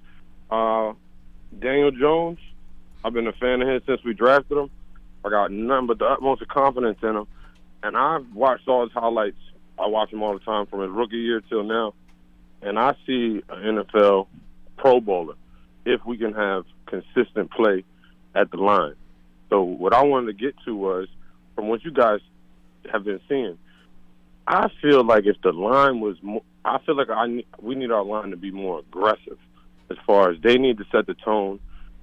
Daniel Jones, I've been a fan of his since we drafted him. I got nothing but the utmost of confidence in him. And I've watched all his highlights. I watch him all the time from his rookie year till now. And I see an NFL Pro Bowler if we can have consistent play at the line. So what I wanted to get to was, from what you guys have been seeing, I feel like if the line was more, I feel like we need our line to be more aggressive as far as they need to set the tone.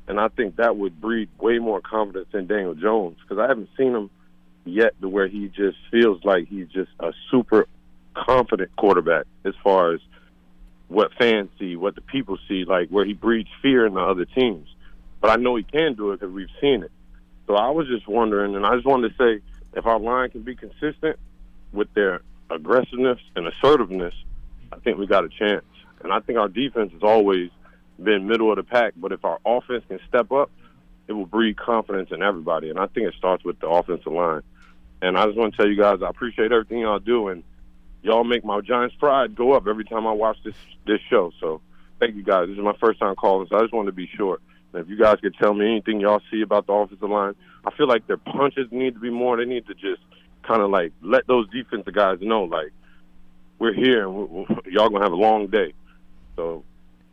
And I think that would breed way more confidence in Daniel Jones, because I haven't seen him yet to where he just feels like he's just a super confident quarterback as far as what fans see, what the people see, like where he breeds fear in the other teams. But I know he can do it because we've seen it. So I was just wondering, and I just wanted to say, if our line can be consistent with their aggressiveness and assertiveness, I think we got a chance. And I think our defense has always been middle of the pack, but if our offense can step up, it will breed confidence in everybody. And I think it starts with the offensive line. And I just want to tell you guys, I appreciate everything y'all do, and y'all make my Giants pride go up every time I watch this show. So thank you guys. This is my first time calling, so I just wanted to be short. And if you guys could tell me anything y'all see about the offensive line, I feel like their punches need to be more. They need to just kind of like let those defensive guys know, like, we're here and y'all going to have a long day. So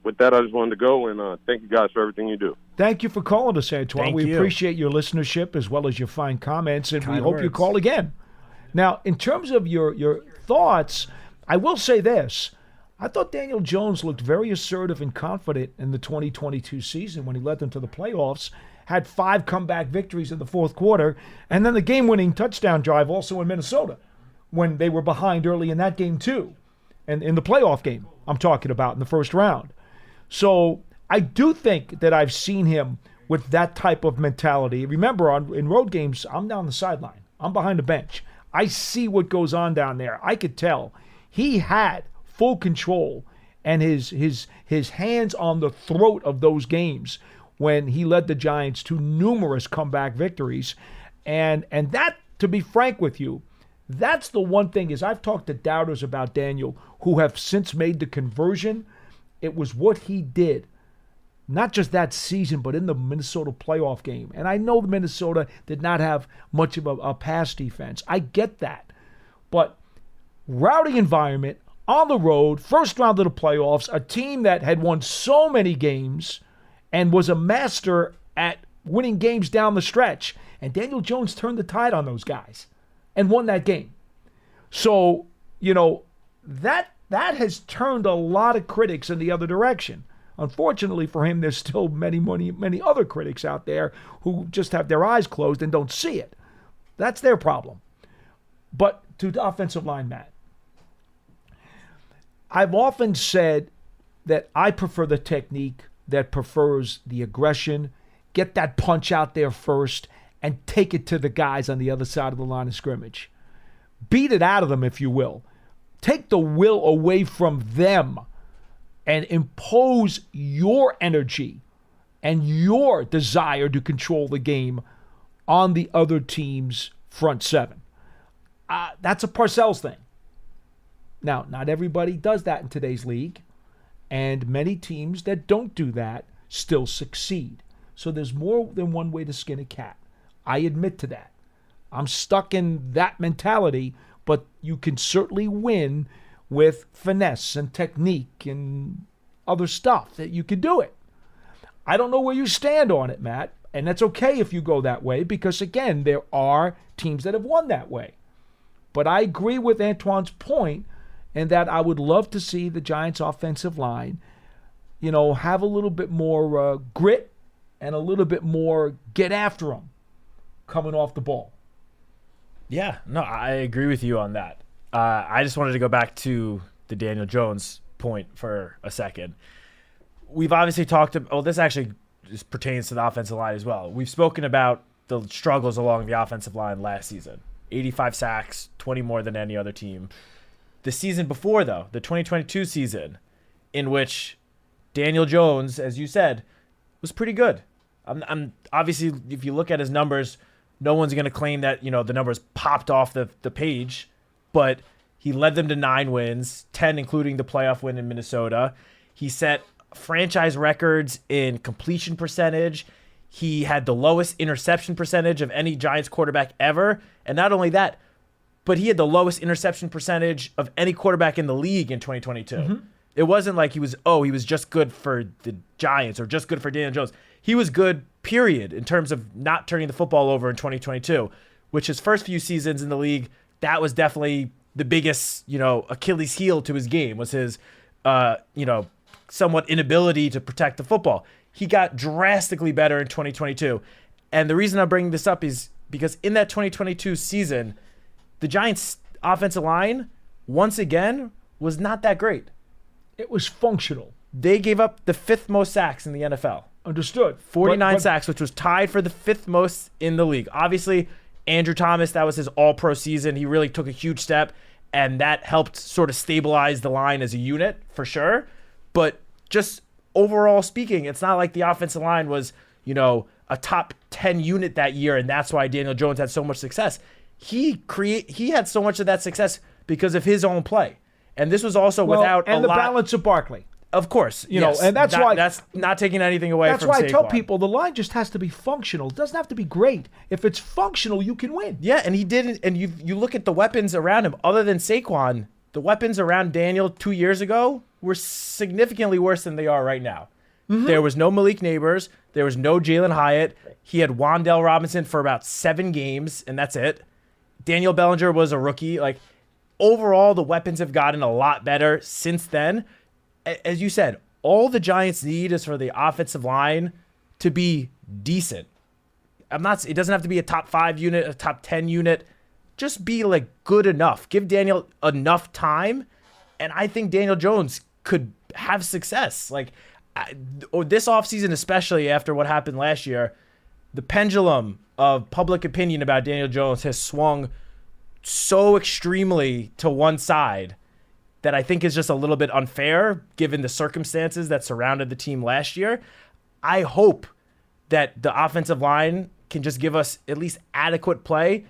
with that, I just wanted to go, and thank you guys for everything you do. Thank you for calling us, Antoine. Thank we you. appreciate your listenership as well as your fine comments, and we hope you words. call again. Now, in terms of your thoughts, I will say this. I thought Daniel Jones looked very assertive and confident in the 2022 season when he led them to the playoffs, had 5 comeback victories in the fourth quarter, and then the game-winning touchdown drive also in Minnesota when they were behind early in that game too, and in the playoff game I'm talking about in the first round. So I do think that I've seen him with that type of mentality. Remember, in road games, I'm down the sideline. I'm behind the bench. I see what goes on down there. I could tell he had full control and his hands on the throat of those games when he led the Giants to numerous comeback victories. And that, to be frank with you, that's the one thing is I've talked to doubters about Daniel who have since made the conversion. It was what he did, not just that season, but in the Minnesota playoff game. And I know the Minnesota did not have much of a pass defense. I get that. But rowdy environment, on the road, first round of the playoffs, a team that had won so many games and was a master at winning games down the stretch. And Daniel Jones turned the tide on those guys and won that game. So, that has turned a lot of critics in the other direction. Unfortunately for him, there's still many other critics out there who just have their eyes closed and don't see it. That's their problem. But to the offensive line, Matt, I've often said that I prefer the technique that prefers the aggression, get that punch out there first, and take it to the guys on the other side of the line of scrimmage. Beat it out of them, if you will. Take the will away from them and impose your energy and your desire to control the game on the other team's front seven. That's a Parcells thing. Now, not everybody does that in today's league, and many teams that don't do that still succeed. So there's more than one way to skin a cat. I admit to that. I'm stuck in that mentality, but you can certainly win with finesse and technique and other stuff that you can do it. I don't know where you stand on it, Matt, and that's okay if you go that way because, again, there are teams that have won that way. But I agree with Antoine's point in that I would love to see the Giants' offensive line, have a little bit more grit and a little bit more get after them coming off the ball. Yeah, no, I agree with you on that. I just wanted to go back to the Daniel Jones point for a second. We've obviously talked about, this actually just pertains to the offensive line as well. We've spoken about the struggles along the offensive line last season. 85 sacks, 20 more than any other team. The season before, though, the 2022 season, in which Daniel Jones, as you said, was pretty good. I'm obviously, if you look at his numbers, no one's going to claim that, the numbers popped off the page, but he led them to 9 wins, 10 including the playoff win in Minnesota. He set franchise records in completion percentage. He had the lowest interception percentage of any Giants quarterback ever. And not only that, but he had the lowest interception percentage of any quarterback in the league in 2022. Mm-hmm. It wasn't like he was just good for the Giants or just good for Daniel Jones. He was good, period, in terms of not turning the football over in 2022, which his first few seasons in the league, that was definitely the biggest, Achilles heel to his game was his, somewhat inability to protect the football. He got drastically better in 2022. And the reason I'm bringing this up is because in that 2022 season, the Giants' offensive line, once again, was not that great. It was functional. They gave up the 5th most sacks in the NFL. Understood. 49 sacks, which was tied for the 5th most in the league. Obviously, Andrew Thomas, that was his all-pro season. He really took a huge step, and that helped sort of stabilize the line as a unit, for sure. But just overall speaking, it's not like the offensive line was, a top 10 unit that year, and that's why Daniel Jones had so much success. He had so much of that success because of his own play. And this was also without and a the lot... balance of Barkley. Of course, yes. And that's why that's not taking anything away from Saquon. That's why I tell people the line just has to be functional. It doesn't have to be great. If it's functional, you can win. Yeah, and he didn't. And you look at the weapons around him. Other than Saquon, the weapons around Daniel 2 years ago were significantly worse than they are right now. Mm-hmm. There was no Malik Neighbors. There was no Jalen Hyatt. He had Wan'Dale Robinson for about 7 games, and that's it. Daniel Bellinger was a rookie. Overall, the weapons have gotten a lot better since then. As you said, all the Giants need is for the offensive line to be decent. It doesn't have to be a top 5 unit, a top 10 unit. Just be good enough. Give Daniel enough time, and I think Daniel Jones could have success. This offseason, especially after what happened last year, the pendulum of public opinion about Daniel Jones has swung so extremely to one side that I think is just a little bit unfair given the circumstances that surrounded the team last year. I hope that the offensive line can just give us at least adequate play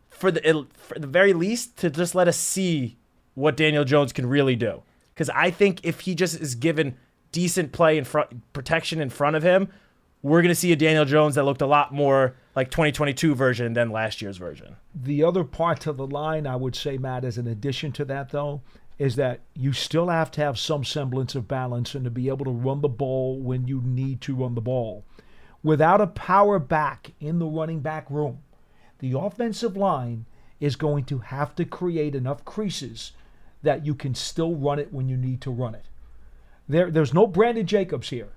for the very least to just let us see what Daniel Jones can really do. Because I think if he just is given decent play in front, protection in front of him, we're going to see a Daniel Jones that looked a lot more like 2022 version than last year's version. The other part to the line, I would say, Matt, as an addition to that, though, is that you still have to have some semblance of balance and to be able to run the ball when you need to run the ball. without a power back in the running back room, the offensive line is going to have to create enough creases that you can still run it when you need to run it. There's no Brandon Jacobs here,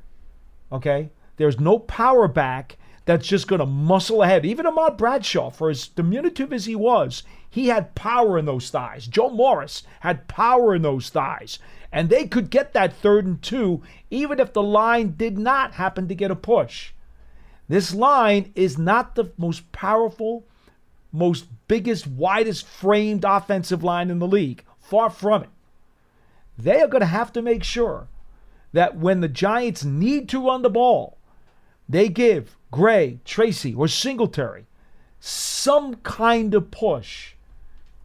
okay? There's no power back that's just going to muscle ahead. Even Ahmad Bradshaw, for as diminutive as he was, he had power in those thighs. Joe Morris had power in those thighs. And they could get that 3rd and 2 even if the line did not happen to get a push. This line is not the most powerful, most biggest, widest framed offensive line in the league. Far from it. They are going to have to make sure that when the Giants need to run the ball, they give Gray, Tracy, or Singletary some kind of push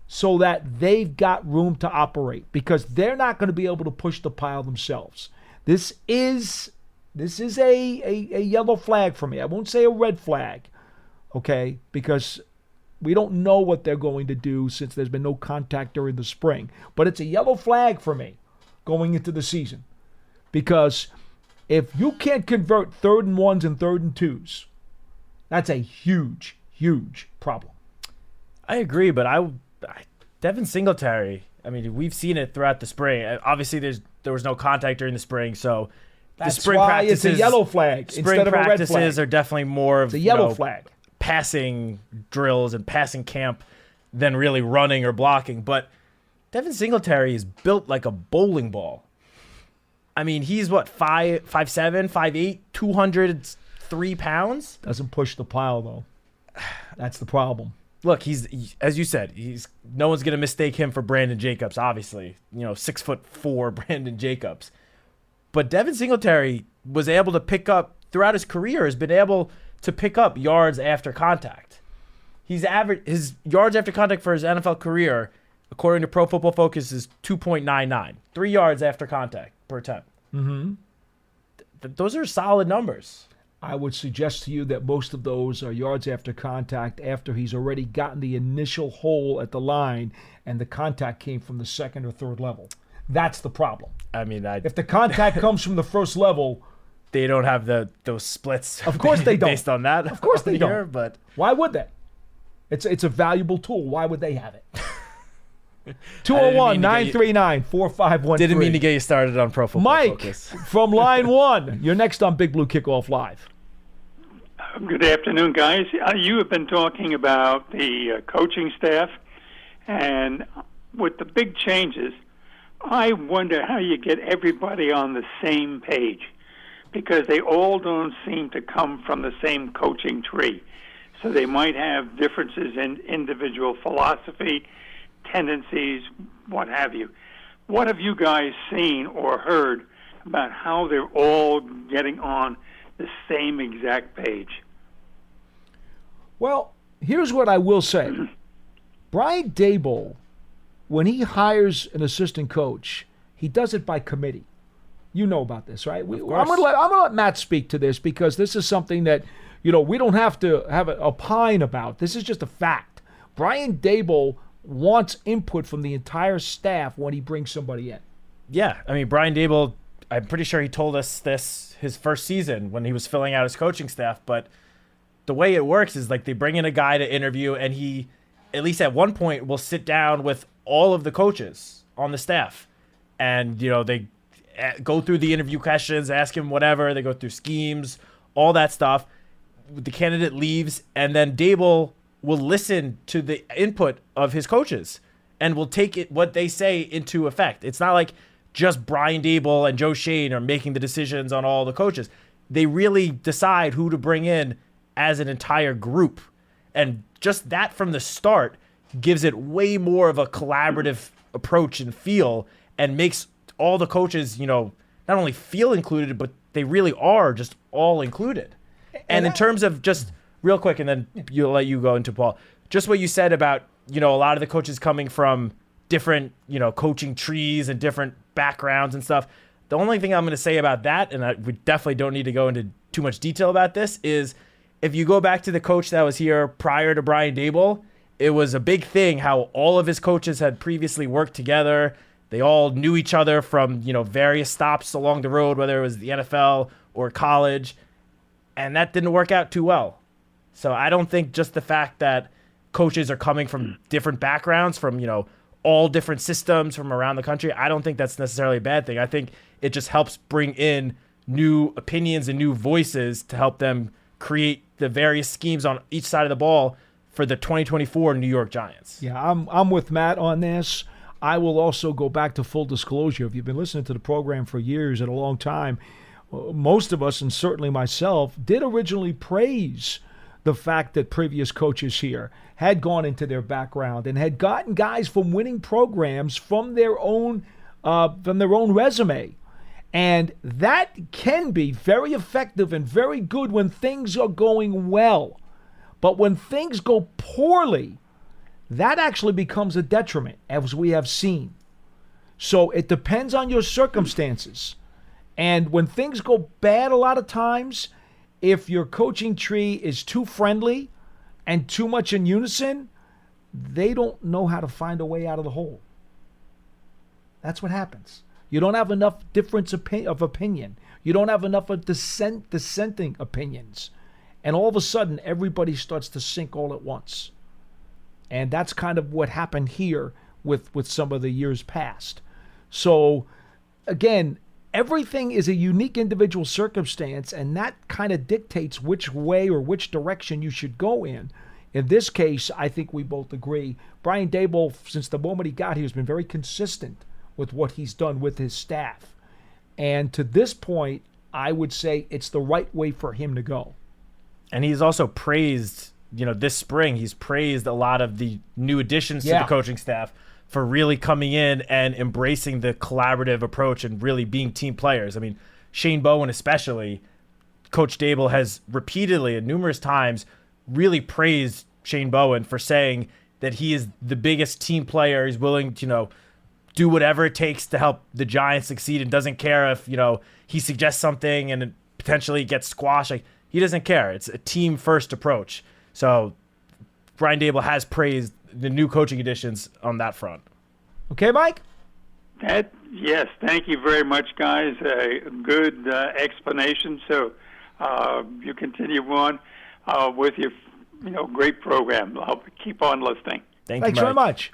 so that they've got room to operate, because they're not going to be able to push the pile themselves. This is a yellow flag for me. I won't say a red flag, okay, because we don't know what they're going to do since there's been no contact during the spring. But it's a yellow flag for me going into the season, because if you can't convert 3rd and 1s and 3rd and 2s, that's a huge, huge problem. I agree, but Devin Singletary, I mean, we've seen it throughout the spring. Obviously, there was no contact during the spring, so that's the spring why practices, it's a yellow flag instead of a red flag. Spring practices are definitely more of a yellow flag. Passing drills and passing camp than really running or blocking. But Devin Singletary is built like a bowling ball. I mean, he's what, 5'7", 5'8", 203 pounds? Doesn't push the pile, though. That's the problem. Look, as you said, no one's going to mistake him for Brandon Jacobs, obviously. 6'4" Brandon Jacobs. But Devin Singletary was able to pick up, throughout his career, has been able to pick up yards after contact. His yards after contact for his NFL career, according to Pro Football Focus, is 2.99. 3 yards after contact per attempt. Mm-hmm. Those are solid numbers. I would suggest to you that most of those are yards after contact after he's already gotten the initial hole at the line and the contact came from the 2nd or 3rd level. That's the problem. I mean, if the contact comes from the 1st level, they don't have those splits. Of course they don't. Based on that. Of course they don't. But why would they? It's a valuable tool. Why would they have it? 201-939-4513. Didn't mean to get you started on Pro Football Focus. Mike from line 1. You're next on Big Blue Kickoff Live. Good afternoon, guys. You have been talking about the coaching staff, and with the big changes, I wonder how you get everybody on the same page, because they all don't seem to come from the same coaching tree. So they might have differences in individual philosophy, tendencies, what have you. What have you guys seen or heard about how they're all getting on the same exact page? Well, here's what I will say. Brian Daboll, when he hires an assistant coach, he does it by committee. You know about this, right? I'm going to let Matt speak to this, because this is something that, we don't have to have a opine about. This is just a fact. Brian Daboll wants input from the entire staff when he brings somebody in. Yeah, I mean, Brian Daboll, I'm pretty sure he told us this his first season when he was filling out his coaching staff, but the way it works is like they bring in a guy to interview, and he, at least at one point, will sit down with all of the coaches on the staff. And, they go through the interview questions, ask him whatever, they go through schemes, all that stuff. The candidate leaves, and then Daboll will listen to the input of his coaches and will take what they say into effect. It's not like just Brian Daboll and Joe Shane are making the decisions on all the coaches. They really decide who to bring in as an entire group. And just that from the start gives it way more of a collaborative approach and feel, and makes all the coaches, not only feel included, but they really are just all included. And in terms of just real quick, and then you'll let you go into Paul, just what you said about, a lot of the coaches coming from different, coaching trees and different backgrounds and stuff. The only thing I'm going to say about that, and we definitely don't need to go into too much detail about this, is if you go back to the coach that was here prior to Brian Daboll, it was a big thing how all of his coaches had previously worked together. They all knew each other from, various stops along the road, whether it was the NFL or college. and that didn't work out too well. So I don't think just the fact that coaches are coming from different backgrounds, from, all different systems from around the country, I don't think that's necessarily a bad thing. I think it just helps bring in new opinions and new voices to help them create the various schemes on each side of the ball for the 2024 New York Giants. Yeah, I'm with Matt on this. I will also go back to full disclosure. If you've been listening to the program for years and a long time, most of us, and certainly myself, did originally praise the fact that previous coaches here had gone into their background and had gotten guys from winning programs from their own resume. And that can be very effective and very good when things are going well. But when things go poorly, that actually becomes a detriment, as we have seen. So it depends on your circumstances. And when things go bad a lot of times, if your coaching tree is too friendly and too much in unison, they don't know how to find a way out of the hole. That's what happens. You don't have enough difference of opinion. You don't have enough of dissenting opinions. And all of a sudden, everybody starts to sink all at once. And that's kind of what happened here with some of the years past. So, again, everything is a unique individual circumstance, and that kind of dictates which way or which direction you should go in. In this case, I think we both agree. Brian Daboll, since the moment he got here, has been very consistent with what he's done with his staff. And to this point, I would say it's the right way for him to go. And he's also praised, this spring, he's praised a lot of the new additions to the coaching staff for really coming in and embracing the collaborative approach and really being team players. I mean, Shane Bowen especially, Coach Daboll has repeatedly and numerous times really praised Shane Bowen for saying that he is the biggest team player. He's willing to, do whatever it takes to help the Giants succeed and doesn't care if, he suggests something and it potentially gets squashed. Like, he doesn't care. It's a team-first approach. So Brian Daboll has praised the new coaching additions on that front. Okay, Mike? Yes, thank you very much, guys. Good explanation. So you continue on with your great program. I'll keep on listening. Thanks very much.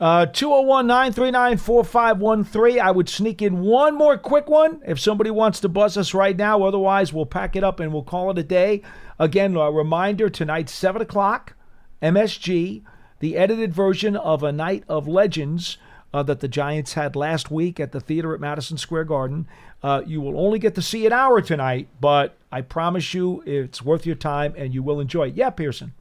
201-939-4513. I would sneak in one more quick one if somebody wants to buzz us right now. Otherwise, we'll pack it up and we'll call it a day. Again, a reminder, tonight, 7 o'clock, MSG, the edited version of A Night of Legends that the Giants had last week at the theater at Madison Square Garden. You will only get to see an hour tonight, but I promise you it's worth your time and you will enjoy it. Yeah, Pearson.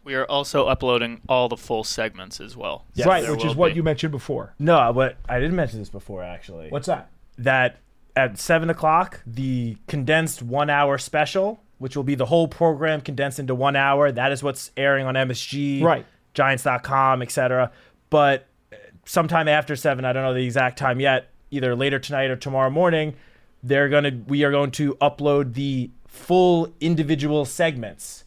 We are also uploading all the full segments as well. Yes. Right, which is what you mentioned before. No, but I didn't mention this before, actually. What's that? That at 7 o'clock, the condensed 1 hour special, which will be the whole program condensed into 1 hour, that is what's airing on MSG, right, Giants.com, etc. But sometime after 7, I don't know the exact time yet, either later tonight or tomorrow morning, we are going to upload the full individual segments.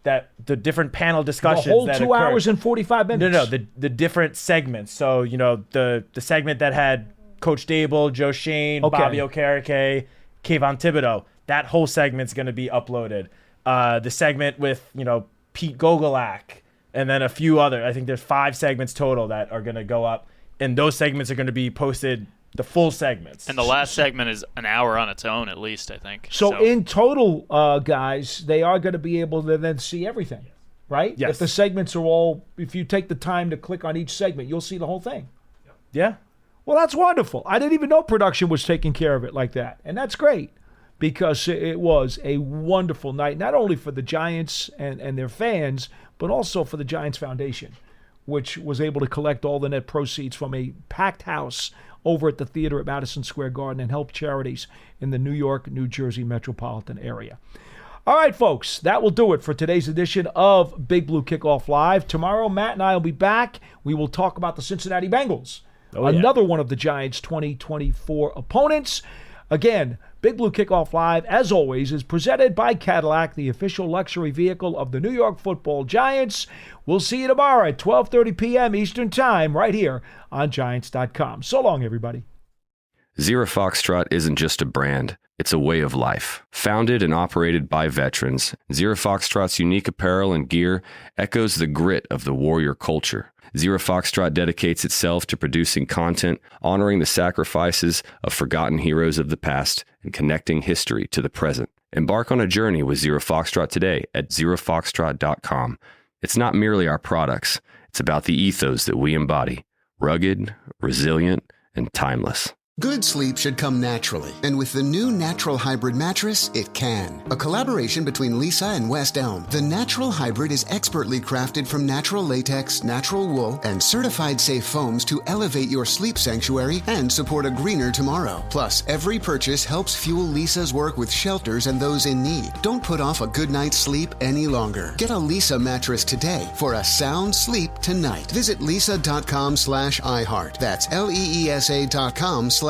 That the different panel discussions the whole that 2 occurred. hours and 45 minutes. No, the different segments. So, the segment that had Coach Daboll, Joe Shane, Bobby Okereke, Kayvon Thibodeau, that whole segment's going to be uploaded. The segment with, Pete Gogolak, and then a few other, I think there's 5 segments total that are going to go up, and those segments are going to be posted, the full segments. And the last segment is an hour on its own, at least, I think. So in total, guys, they are going to be able to then see everything, right? Yes. If the segments are all, if you take the time to click on each segment, you'll see the whole thing. Yeah. Well, that's wonderful. I didn't even know production was taking care of it like that. And that's great because it was a wonderful night, not only for the Giants and their fans, but also for the Giants Foundation, which was able to collect all the net proceeds from a packed house over at the theater at Madison Square Garden and help charities in the New York, New Jersey metropolitan area. All right, folks, that will do it for today's edition of Big Blue Kickoff Live. Tomorrow, Matt and I will be back. We will talk about the Cincinnati Bengals, another one of the Giants' 2024 opponents. Again, Big Blue Kickoff Live, as always, is presented by Cadillac, the official luxury vehicle of the New York Football Giants. We'll see you tomorrow at 12:30 p.m. Eastern Time right here on Giants.com. So long, everybody. Zero Foxtrot isn't just a brand, it's a way of life. Founded and operated by veterans, Zero Foxtrot's unique apparel and gear echoes the grit of the warrior culture. Zero Foxtrot dedicates itself to producing content, honoring the sacrifices of forgotten heroes of the past, and connecting history to the present. Embark on a journey with Zero Foxtrot today at zerofoxtrot.com. It's not merely our products, it's about the ethos that we embody. Rugged, resilient, and timeless. Good sleep should come naturally, and with the new Natural Hybrid mattress, it can. A collaboration between Lisa and West Elm, the Natural Hybrid is expertly crafted from natural latex, natural wool, and certified safe foams to elevate your sleep sanctuary and support a greener tomorrow. Plus, every purchase helps fuel Lisa's work with shelters and those in need. Don't put off a good night's sleep any longer. Get a Lisa mattress today for a sound sleep tonight. Visit lisa.com/iHeart. That's LEESA.com/iHeart.